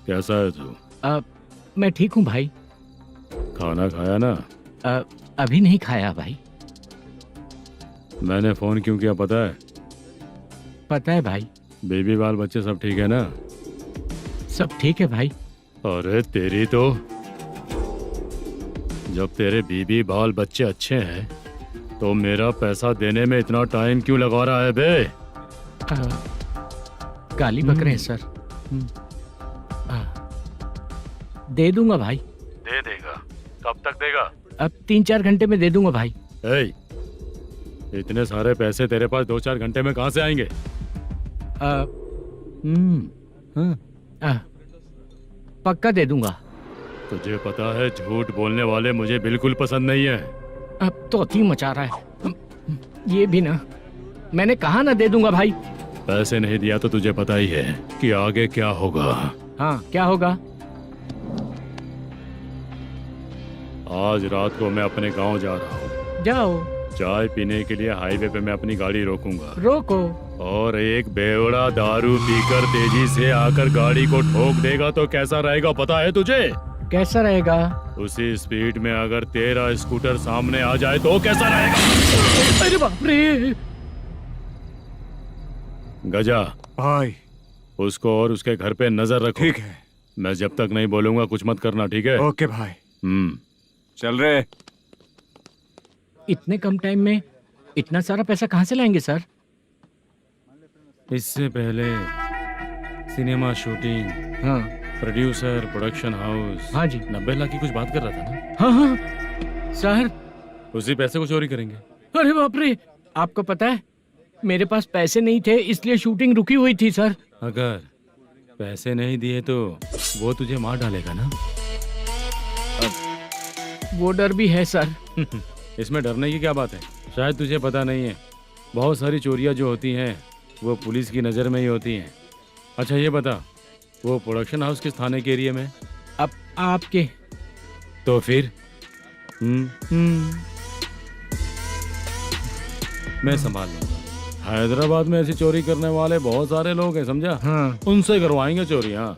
कैसा है तू? मैं ठीक हूँ भाई। खाना खाया ना? अभी नहीं खाया भाई। मैंने फोन क्यों किया पता है? पता है भाई। बेबी बाल बच्चे सब ठीक है ना? सब ठीक है भाई। अरे तेरी तो, जब तेरे बीबी बाल बच्चे अच्छे हैं तो मेरा पैसा देने में इतना टाइम क्यों लगा रहा है बे? गाली बक रहे हैं सर। दे दूंगा भाई। दे देगा? कब तक देगा? अब 3-4 घंटे में दे दूंगा भाई। इतने सारे पैसे तेरे पास 2-4 घंटे में कहाँ से आएंगे? पक्का दे दूंगा। तुझे पता है झूठ बोलने वाले मुझे बिल्कुल पसंद नहीं है। अब तो थी मचा रहा है ये भी ना। मैंने कहा ना दे दूंगा भाई। पैसे नहीं दिया तो तुझे पता ही है कि आगे क्या होगा। हाँ क्या होगा? आज रात को मैं अपने गांव जा रहा हूँ। जाओ। चाय पीने के लिए हाईवे पे मैं अपनी गाड़ी रोकूंगा। रोको। और एक बेवड़ा दारू पीकर तेजी से आकर गाड़ी को ठोक देगा तो कैसा रहेगा पता है तुझे? कैसा रहेगा? उसी स्पीड में अगर तेरा स्कूटर सामने आ जाए तो कैसा रहेगा? अरे बाप रे। गजा भाई, उसको और उसके घर पे नजर रखो। ठीक है। मैं जब तक नहीं बोलूंगा कुछ मत करना, ठीक है? ओके भाई। चल रहे। इतने कम टाइम में इतना सारा पैसा कहाँ से लाएंगे सर? इससे पहले सिनेमा शूटिंग, हाँ, प्रोड्यूसर, प्रोडक्शन हाउस। हाँ जी। 90 लाख की कुछ बात कर रहा था ना? हाँ हाँ सर। उसी पैसे को चोरी करेंगे। अरे बाप रे, आपको पता है मेरे पास पैसे नहीं थे इसलिए शूटिंग रुकी हुई थी सर। अगर पैसे नहीं दिए तो वो तुझे मार डालेगा ना? वो डर भी है सर। इसमें डरने की क्या बात है? शायद तुझे पता नहीं है, बहुत सारी चोरियां जो होती हैं वो पुलिस की नज़र में ही होती हैं। अच्छा ये बता, वो प्रोडक्शन हाउस किस थाने के एरिया में? अब आपके। तो फिर मैं संभाल लूंगा। हैदराबाद में ऐसी चोरी करने वाले बहुत सारे लोग हैं, समझा? हाँ। उनसे करवाएंगे चोरी। हाँ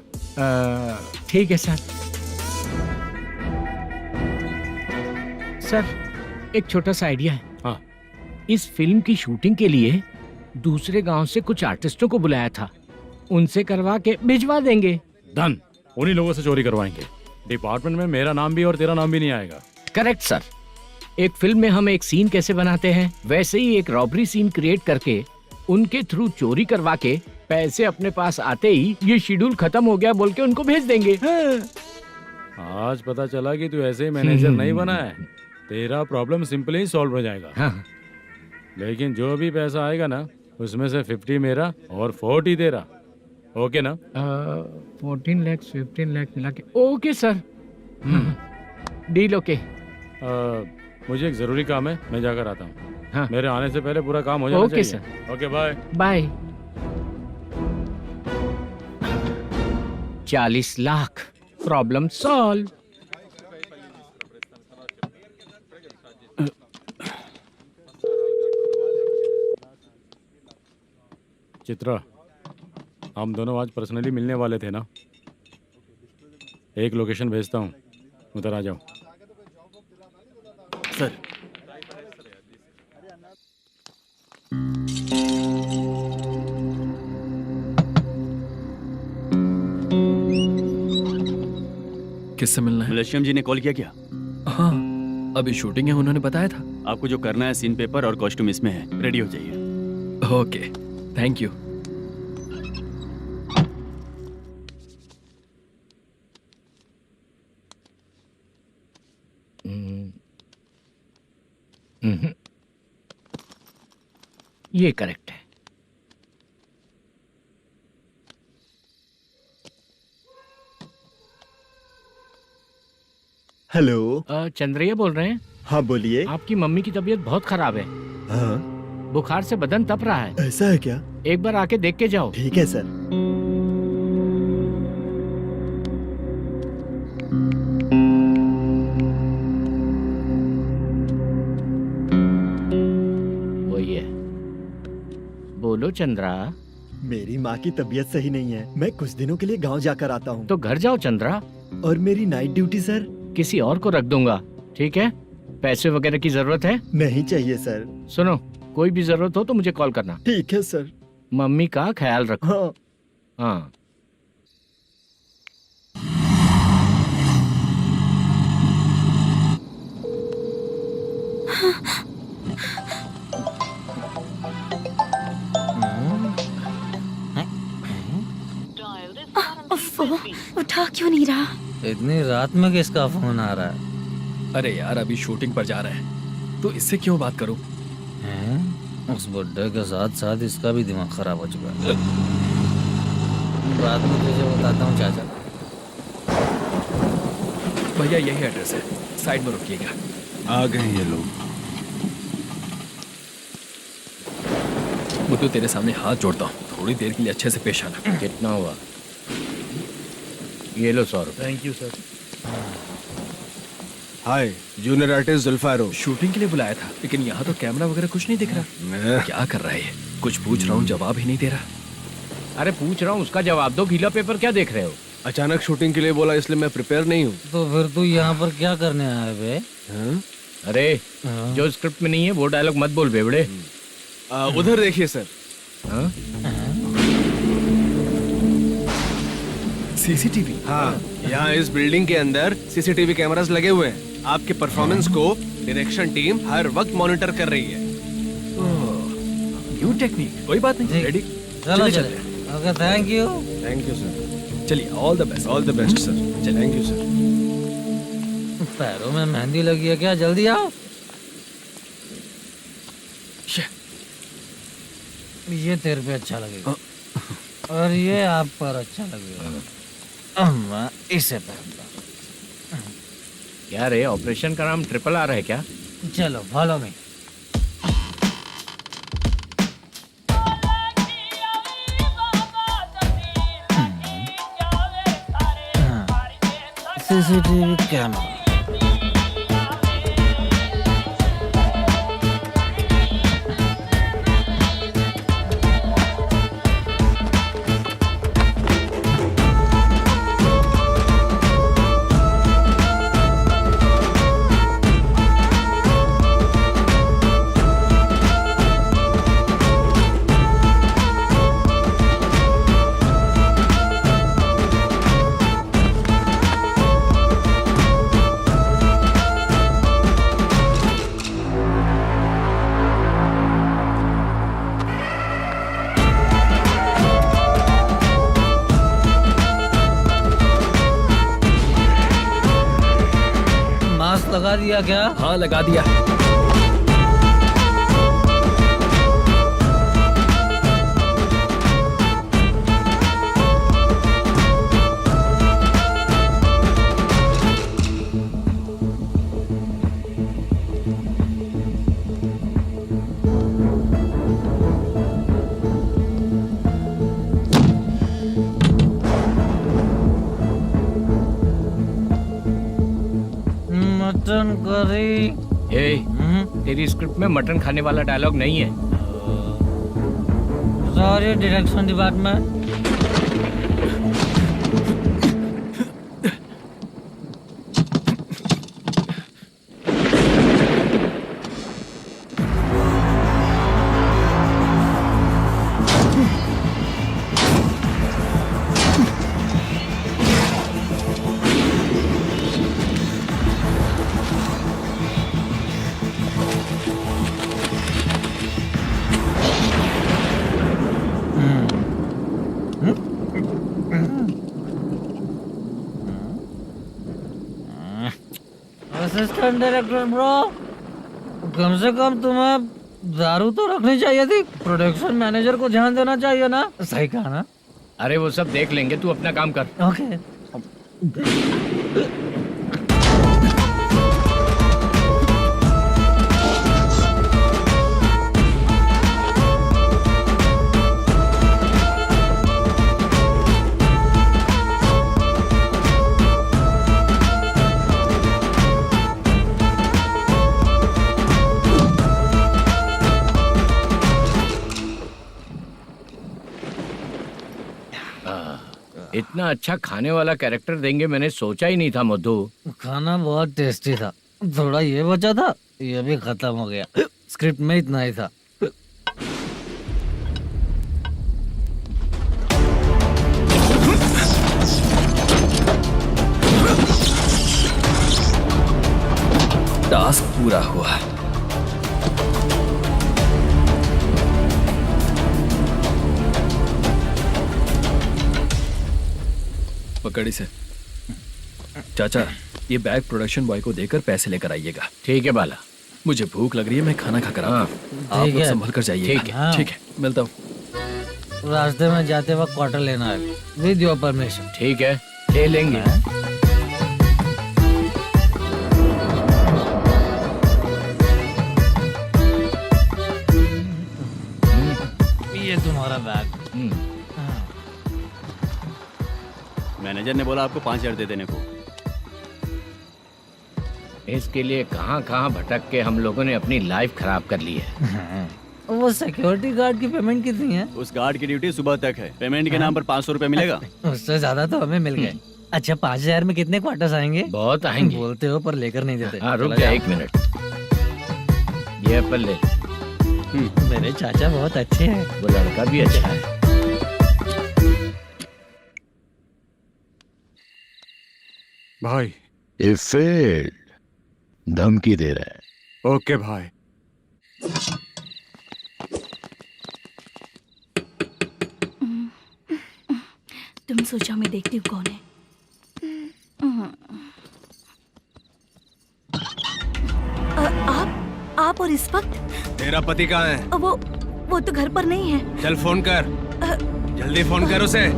ठीक है सर। सर एक छोटा सा आइडिया है। हाँ। इस फिल्म की शूटिंग के लिए दूसरे गांव से कुछ आर्टिस्टों को बुलाया था, उनसे करवा के भिजवा देंगे। डन, उन्हीं लोगों से चोरी करवाएंगे। डिपार्टमेंट में मेरा नाम भी और तेरा नाम भी नहीं आएगा। Correct sir. एक फिल्म में हम एक सीन कैसे बनाते हैं, वैसे ही एक रॉबरी सीन क्रिएट करके उनके थ्रू चोरी करवा के पैसे अपने पास आते ही ये शेड्यूल खत्म हो गया बोल के उनको भेज देंगे। आज पता चला कि तू ऐसे ही मैनेजर नहीं बना है। तेरा प्रॉब्लम सिंपली ही सॉल्व हो जाएगा। हाँ। लेकिन जो भी पैसा आएगा ना, उसमें से 50 मेरा और 40 तेरा। ओके ना? 14 लाख 15 लाख मिला के ओके सर। Deal okay. मुझे एक जरूरी काम है, मैं जाकर आता हूँ। हाँ। मेरे आने से पहले पूरा काम हो जाना ओके चाहिए। Sir. Okay bye bye. 40 lakh problem solve. Chitra, हम दोनों आज पर्सनली मिलने वाले थे ना? एक लोकेशन भेजता हूँ, उधर आ जाओ। सर किससे मिलना है? मलेशियम जी ने कॉल किया क्या? हाँ, अभी शूटिंग है, उन्होंने बताया था। आपको जो करना है, सीन पेपर और कॉस्ट्यूम इसमें है, रेडी हो जाइए। Okay, thank you. ये करेक्ट है। हेलो। चंद्रैया बोल रहे हैं? हाँ बोलिए। आपकी मम्मी की तबीयत बहुत खराब है। हाँ बुखार से बदन तप रहा है। ऐसा है क्या? एक बार आके देख के जाओ। ठीक है सर। वही है। बोलो चंद्रा। मेरी माँ की तबीयत सही नहीं है, मैं कुछ दिनों के लिए गांव जाकर आता हूँ। तो घर जाओ चंद्रा। और मेरी नाइट ड्यूटी सर? किसी और को रख दूंगा, ठीक है? पैसे वगैरह की जरूरत है? नहीं चाहिए सर। सुनो, कोई भी जरूरत हो तो मुझे कॉल करना। ठीक है सर। मम्मी का ख्याल रखो। हाँ। हाँ। उठा क्यों नहीं रहा? इतनी रात में किसका फोन आ रहा है? अरे यार, अभी शूटिंग पर जा रहे हैं, तो इससे क्यों बात करूं? उस बुड्ढे के साथ साथ इसका भी दिमाग खराब हो चुका है। रात में तुझे बताता हूँ चाचा। भैया यही एड्रेस है, साइड में रुकिएगा। आ गए ये लोग। मुझे तेरे सामने हाथ जोड़ता हूँ, थोड़ी देर के लिए अच्छे से पेश आना। कितना हुआ? ये लो 100 रुपए। Thank you sir. Hi, junior artist Zulfar हो। शूटिंग के लिए बुलाया था, लेकिन यहाँ तो कैमरा वगैरह कुछ नहीं दिख रहा। क्या कर रहा है ये? कुछ पूछ रहा हूँ, जवाब ही नहीं दे रहा। अरे पूछ रहा हूँ, उसका जवाब दो। गीला पेपर क्या देख रहे हो? अचानक शूटिंग के लिए बोला, इसलिए मैं प्रिपेयर नहीं हूँ। तो फिर तू यहाँ पर क्या करने आया बे? अरे जो स्क्रिप्ट में नहीं है वो डायलॉग मत बोल बेवड़े। उधर देखिए सर। सीसीटीवी? हाँ, यहाँ इस बिल्डिंग के अंदर सीसीटीवी कैमरास लगे हुए हैं। आपके परफॉर्मेंस को डायरेक्शन टीम हर वक्त मॉनिटर कर रही है। न्यू टेक्निक, कोई बात नहीं। रेडी? चलो चले। Okay, thank you. Thank you sir. चलिए, all the best. All the best sir. Thank you sir. पैरों में मेहंदी लगी है क्या? जल्दी आओ। ये तेरे पे अच्छा लगेगा और ये आप पर अच्छा लगेगा। मैं इसे पहनता। क्या रे, ऑपरेशन का नाम ट्रिपल आर है क्या? चलो फॉलो मी। CCTV camera. लगा दिया क्या? हाँ लगा दिया। Mutton curry. तेरी स्क्रिप्ट में मटन खाने वाला डायलॉग नहीं है। Sorry direction department. Assistant director bro, कम से कम तुम्हें दारू तो रखनी चाहिए थी। प्रोडक्शन मैनेजर को ध्यान देना चाहिए ना। सही कहा ना? अरे वो सब देख लेंगे, तू अपना काम कर। ओके। इतना अच्छा खाने वाला कैरेक्टर देंगे मैंने सोचा ही नहीं था मधु। खाना बहुत टेस्टी था। थोड़ा ये बचा था, ये भी खत्म हो गया। स्क्रिप्ट में इतना ही था। टास्क पूरा हुआ। पकड़ी से। चाचा, ये बैग प्रोडक्शन बॉय को देकर पैसे लेकर आइएगा। ठीक है बाला। मुझे भूख लग रही है, मैं खाना खाकर आता हूँ। आप लोग संभल कर जाइए। ठीक है। ठीक है, मिलता हूँ। रास्ते में जाते वक्त क्वार्टर लेना है, विद योर परमिशन। ठीक है, ले लेंगे। ये तुम्हारा बैग। मैनेजर ने बोला आपको 5,000 दे देने को। इसके लिए कहाँ कहाँ भटक के हम लोगों ने अपनी लाइफ खराब कर ली है। वो सिक्योरिटी गार्ड की पेमेंट कितनी है? उस गार्ड की ड्यूटी सुबह तक है। पेमेंट के नाम पर 500 रुपए मिलेगा। उससे ज्यादा तो हमें मिल गए। अच्छा, 5,000 में कितने क्वार्टर्स आएंगे? बहुत आएंगे। बोलते हो पर लेकर नहीं देते। हाँ, रुक जा 1 मिनट। ये एप्पल ले। मेरे चाचा बहुत अच्छे हैं। वो लड़का भी अच्छा है। भाई ये फेल्ड धमकी दे रहा है। ओके भाई। तुम सोचो मैं देखती हूँ कौन है। आप और इस वक्त तेरा पति कहाँ है? वो तो घर पर नहीं है। चल फोन कर, जल्दी फोन कर उसे।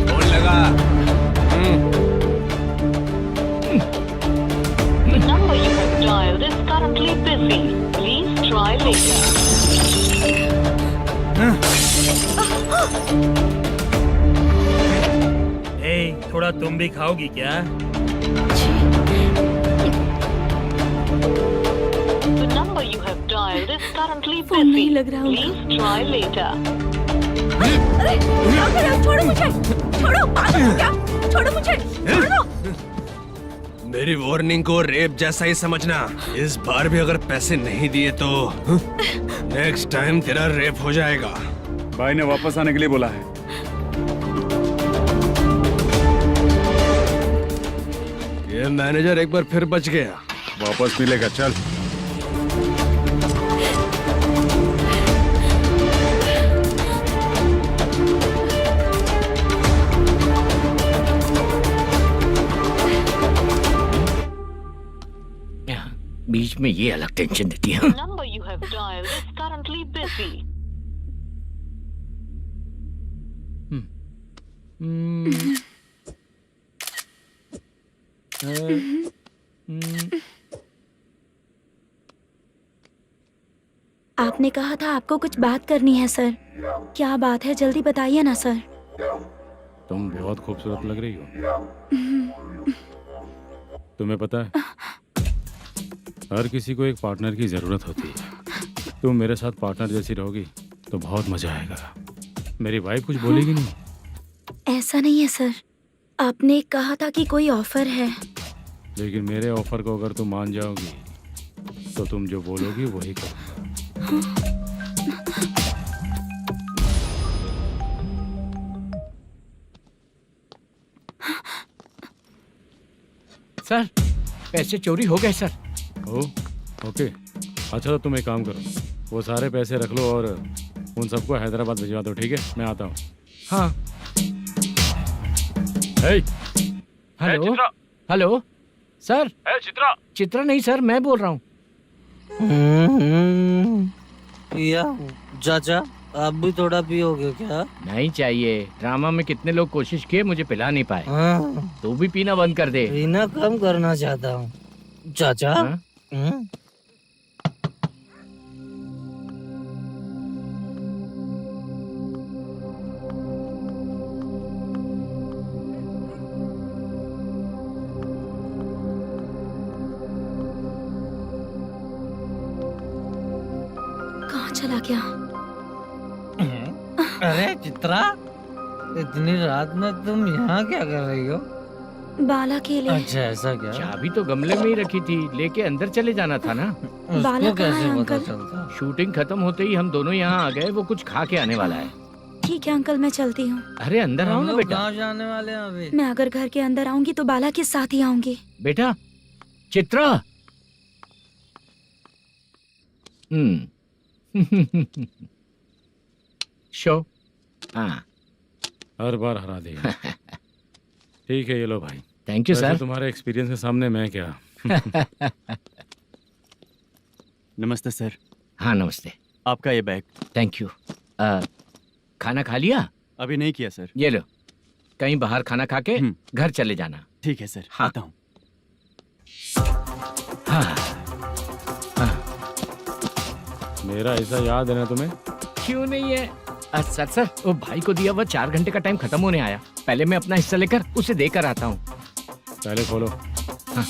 फोन लगा। number you have dialed is currently busy. Please try later. थोड़ा तुम भी खाओगी क्या? The number you have dialed is currently phone नहीं busy. लग रहा Please try later. अरे क्या कर रहे हो? छोड़ो मुझे, छोड़ो, पागल हो क्या? छोड़ो मुझे, छोड़ो। मेरी वार्निंग को रेप जैसा ही समझना। इस बार भी अगर पैसे नहीं दिए तो नेक्स्ट टाइम तेरा रेप हो जाएगा। भाई ने वापस आने के लिए बोला है। ये मैनेजर एक बार फिर बच गया। वापस मिलेगा, चल। बीच में ये अलग टेंशन देती है। The number you have dialed is currently busy. आपने कहा था आपको कुछ बात करनी है सर। क्या बात है, जल्दी बताइए ना सर। तुम बहुत खूबसूरत लग रही हो। तुम्हें पता है, हर किसी को एक पार्टनर की जरूरत होती है। तुम मेरे साथ पार्टनर जैसी रहोगी तो बहुत मजा आएगा। मेरी वाइफ कुछ बोलेगी नहीं? ऐसा नहीं है सर, आपने कहा था कि कोई ऑफर है। लेकिन मेरे ऑफर को अगर तुम मान जाओगी तो तुम जो बोलोगी वही करूँगा। सर, पैसे चोरी हो गए सर। ओके, अच्छा तो तुम एक काम करो, वो सारे पैसे रख लो और उन सबको हैदराबाद भिजवा दो, ठीक है? मैं आता हूँ। हाँ। Hello hello sir. Chitra. Chitra नहीं सर, मैं बोल रहा हूँ। या चाचा, आप भी थोड़ा पियोगे क्या? नहीं चाहिए। ड्रामा में कितने लोग कोशिश किए, मुझे पिला नहीं पाए। तू भी पीना बंद कर दे। पीना कम करना चाहता हूँ चाचा। कहाँ चला गया? अरे चित्रा, इतनी रात में तुम यहाँ क्या कर रही हो? बाला के लिए। अच्छा ऐसा क्या? चाबी तो गमले में ही रखी थी, लेके अंदर चले जाना था ना। बाला उसको कहाँ है कैसे पता अंकल? चलता? शूटिंग खत्म होते ही हम दोनों यहाँ आ गए। वो कुछ खा के आने वाला है। ठीक है अंकल, मैं चलती हूँ। अरे अंदर आओ हम ना लोग बेटा। कहाँ जाने वाले हैं अभी? मैं अगर घर के अंदर आऊंगी तो बाला के साथ ही आऊंगी। बेटा, चित्रा। शो। हाँ, हर बार हरा देगा। ठीक है, ये लो भाई। थैंक यू वैसे सर। तुम्हारे एक्सपीरियंस के सामने मैं क्या। नमस्ते सर। हाँ नमस्ते। आपका ये बैग। Thank you. खाना खा लिया? अभी नहीं किया सर। ये लो, कहीं बाहर खाना खा के घर चले जाना। ठीक है सर, हाँ। आता हूँ। हाँ। मेरा ऐसा याद है ना तुम्हें? क्यों नहीं है? सर वो भाई को दिया हुआ 4 घंटे का टाइम खत्म होने आया। पहले मैं अपना हिस्सा लेकर उसे देकर आता हूँ। पहले खोलो। हाँ।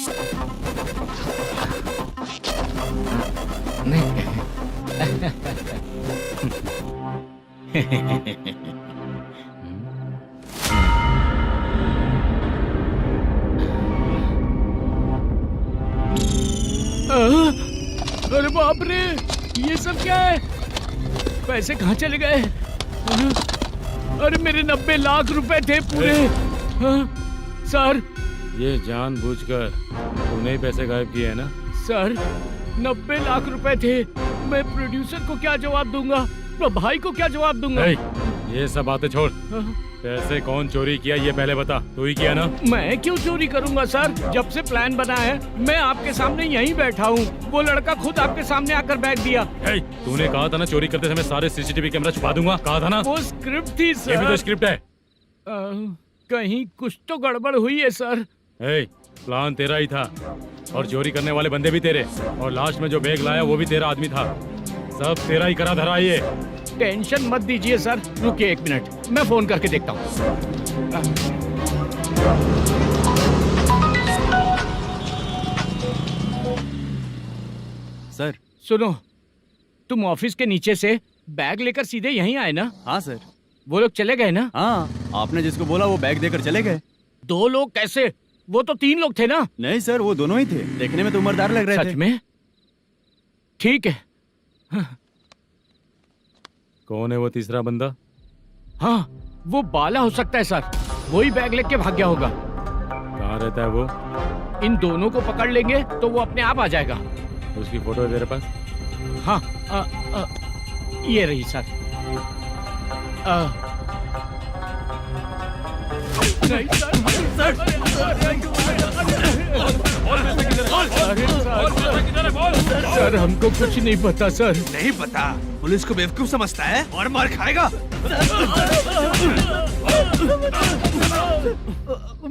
अरे बाप रे, ये सब क्या है? पैसे कहाँ चले गए? अरे मेरे 90 लाख रुपए थे पूरे। सर, ये जानबूझकर तूने ही पैसे गायब किए हैं ना? सर 90 लाख रुपए थे। मैं प्रोड्यूसर को क्या जवाब दूंगा, तो भाई को क्या जवाब दूंगा? ये सब बातें छोड़। पैसे कौन चोरी किया ये पहले बता। तू ही किया ना? मैं क्यों चोरी करूंगा सर? जब से प्लान बना है मैं आपके सामने यहीं बैठा हूँ। वो लड़का खुद आपके सामने आकर बैग दिया। तूने कहा था ना चोरी करते समय सारे सीसीटीवी कैमरा छुपा दूंगा, कहा था ना? वो स्क्रिप्ट थी सर। ये भी तो स्क्रिप्ट है। कहीं कुछ तो गड़बड़ हुई है सर। प्लान तेरा ही था और चोरी करने वाले बंदे भी तेरे, और लास्ट में जो बैग लाया वो भी तेरा आदमी था। सब तेरा ही करा धरा ये। टेंशन मत दीजिए सर। रुकिए 1 मिनट, मैं फोन करके देखता हूँ। सर सुनो, तुम ऑफिस के नीचे से बैग लेकर सीधे यहीं आए ना? हाँ सर। वो लोग चले गए ना? हाँ, आपने जिसको बोला वो बैग देकर चले गए। 2 लोग कैसे? वो तो 3 लोग थे ना? नहीं सर, वो दोनों ही थे। देखने में तो उम्रदार लग रहे थे। सच में? ठीक है। कौन है वो तीसरा बंदा? हाँ, वो बाला हो सकता है सर। वही बैग लेके भाग गया होगा। कहाँ रहता है वो? इन दोनों को पकड़ लेंगे तो वो अपने आप आ जाएगा। उसकी फोटो है तेरे पास? हाँ ये रही सर। नहीं सर हमको कुछ नहीं पता सर। नहीं पता? पुलिस को बेवकूफ समझता है और मार खाएगा।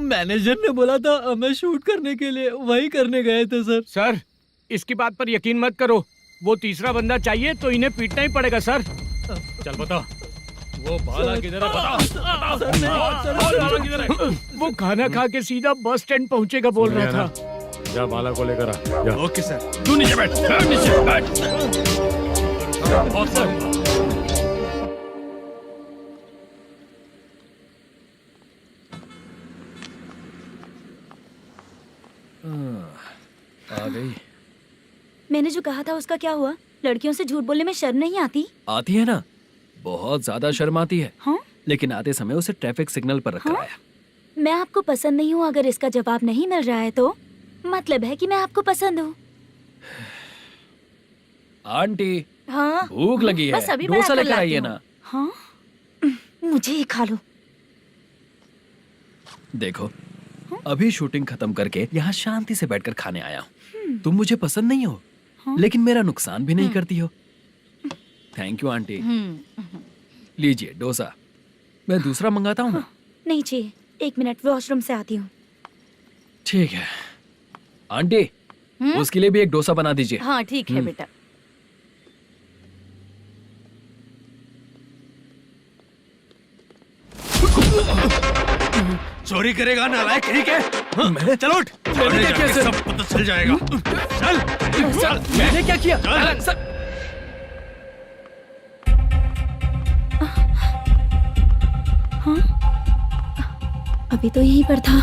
मैनेजर ने बोला था हमें शूट करने के लिए, वही करने गए थे सर। सर इसकी बात पर यकीन मत करो, वो तीसरा बंदा चाहिए तो इन्हें पीटना ही पड़ेगा सर। चल बता, वो बाला किधर है? बता। बाला किधर है? वो खाना खा के सीधा बस स्टैंड पहुंचेगा बोल रहा था। जा बाला को लेकर आ। जा। Okay sir. तू नीचे बैठ, नीचे बैठ। आ गई। मैंने जो कहा था उसका क्या हुआ? लड़कियों से झूठ बोलने में शर्म नहीं आती? आती है ना, बहुत ज्यादा शर्म आती है। हाँ? लेकिन आते समय उसे ट्रैफिक सिग्नल पर रखा हाँ? है। मैं आपको पसंद नहीं हूँ अगर इसका जवाब नहीं मिल रहा है तो मतलब है कि मैं आपको पसंद हूँ। आंटी हाँ? भूख लगी है, बस अभी डोसा बना कर लेकर लाती आइए हूँ। ना। हाँ? मुझे ही खा लो। देखो अभी शूटिंग खत्म करके यहाँ शांति से बैठकर खाने आया हूँ। तुम मुझे पसंद नहीं हो, लेकिन मेरा नुकसान भी नहीं करती हो। Thank you aunty. लीजिए डोसा। मैं दूसरा मंगाता हूँ ना? नहीं चाहिए, 1 मिनट वॉशरूम से आती हूँ। ठीक है आंटी, उसके लिए भी एक डोसा बना दीजिए। हाँ ठीक है बेटा। चोरी करेगा नालायक कहीं के? मैं चलो उठ। मैंने क्या किया? सब पता चल जाएगा। चल। सर मैंने क्या किया? सर हाँ? अभी तो यहीं पर था।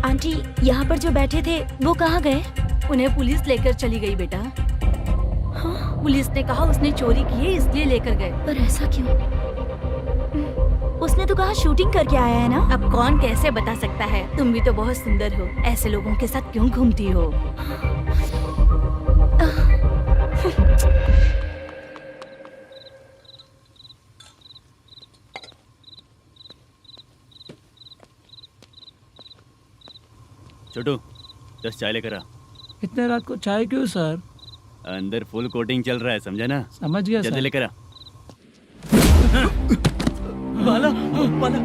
आंटी यहाँ पर जो बैठे थे वो कहाँ गए? उन्हें पुलिस लेकर चली गई बेटा। हाँ? पुलिस ने कहा उसने चोरी की है इसलिए लेकर गए। पर ऐसा क्यों? उसने तो कहा शूटिंग करके आया है ना। अब कौन कैसे बता सकता है? तुम भी तो बहुत सुंदर हो, ऐसे लोगों के साथ क्यों घूमती हो? छोटू 10 चाय लेकर आ। इतने रात को चाय क्यों सर? अंदर फुल कोटिंग चल रहा है, समझा ना? समझ गया जल्दी सर। लेकर आ। बाला बाला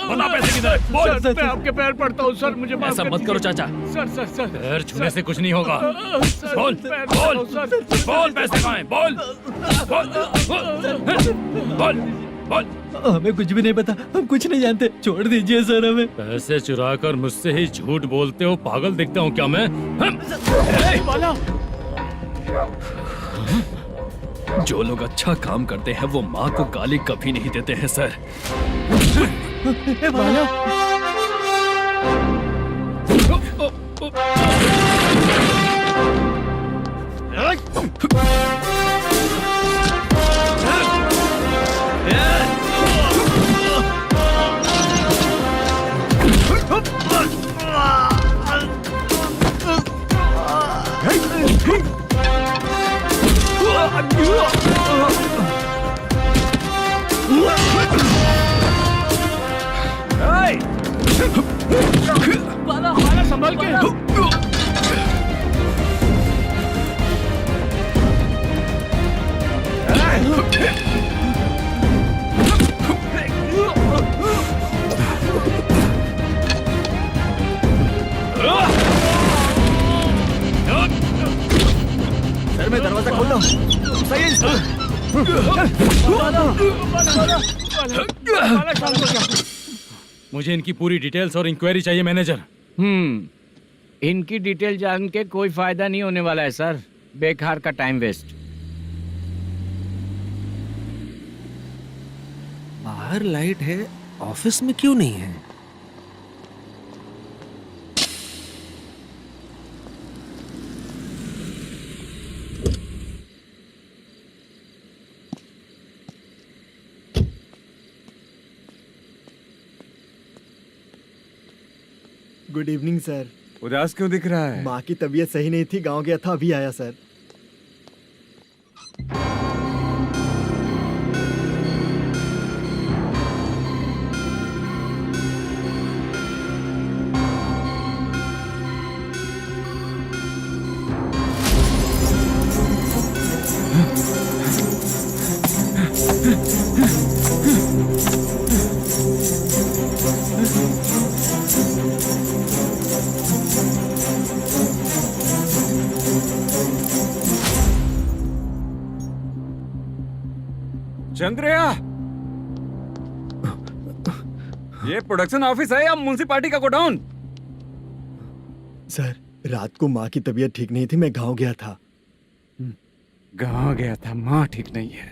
बता पैसे किधर है? बोल। सर मैं आपके पैर पड़ता हूँ सर, मुझे माफ ऐसा कर मत करो दीजिए। चाचा। सर सर सर पैर छूने से कुछ नहीं होगा। सर, बोल पैर बोल पड़ता हूँ, सर। बोल, पैसे कहाँ हैं? बोल बोल बोल बोल। हमें कुछ भी नहीं पता, हम कुछ नहीं जानते, छोड़ दीजिए सर हमें। पैसे चुरा कर मुझसे ही झूठ बोलते हो, पागल दिखता हूँ क्या मैं? बाला जो लोग अच्छा काम करते हैं वो माँ को गाली कभी नहीं देते हैं सर। बाला बाला बाला संभाल के। सर मैं दरवाजा खोलता हूँ। सही है मुझे इनकी पूरी डिटेल्स और इंक्वायरी चाहिए मैनेजर। इनकी डिटेल जान के कोई फायदा नहीं होने वाला है सर, बेकार का टाइम वेस्ट। बाहर लाइट है, ऑफिस में क्यों नहीं है? Good evening sir. उदास क्यों दिख रहा है? माँ की तबीयत सही नहीं थी, गांव गया था, अभी आया सर। चंद्रया, ये प्रोडक्शन ऑफिस है या म्युनिसिपालिटी का गोडाउन? सर, रात को माँ की तबीयत ठीक नहीं थी, मैं गांव गया था। गांव गया था, माँ ठीक नहीं है।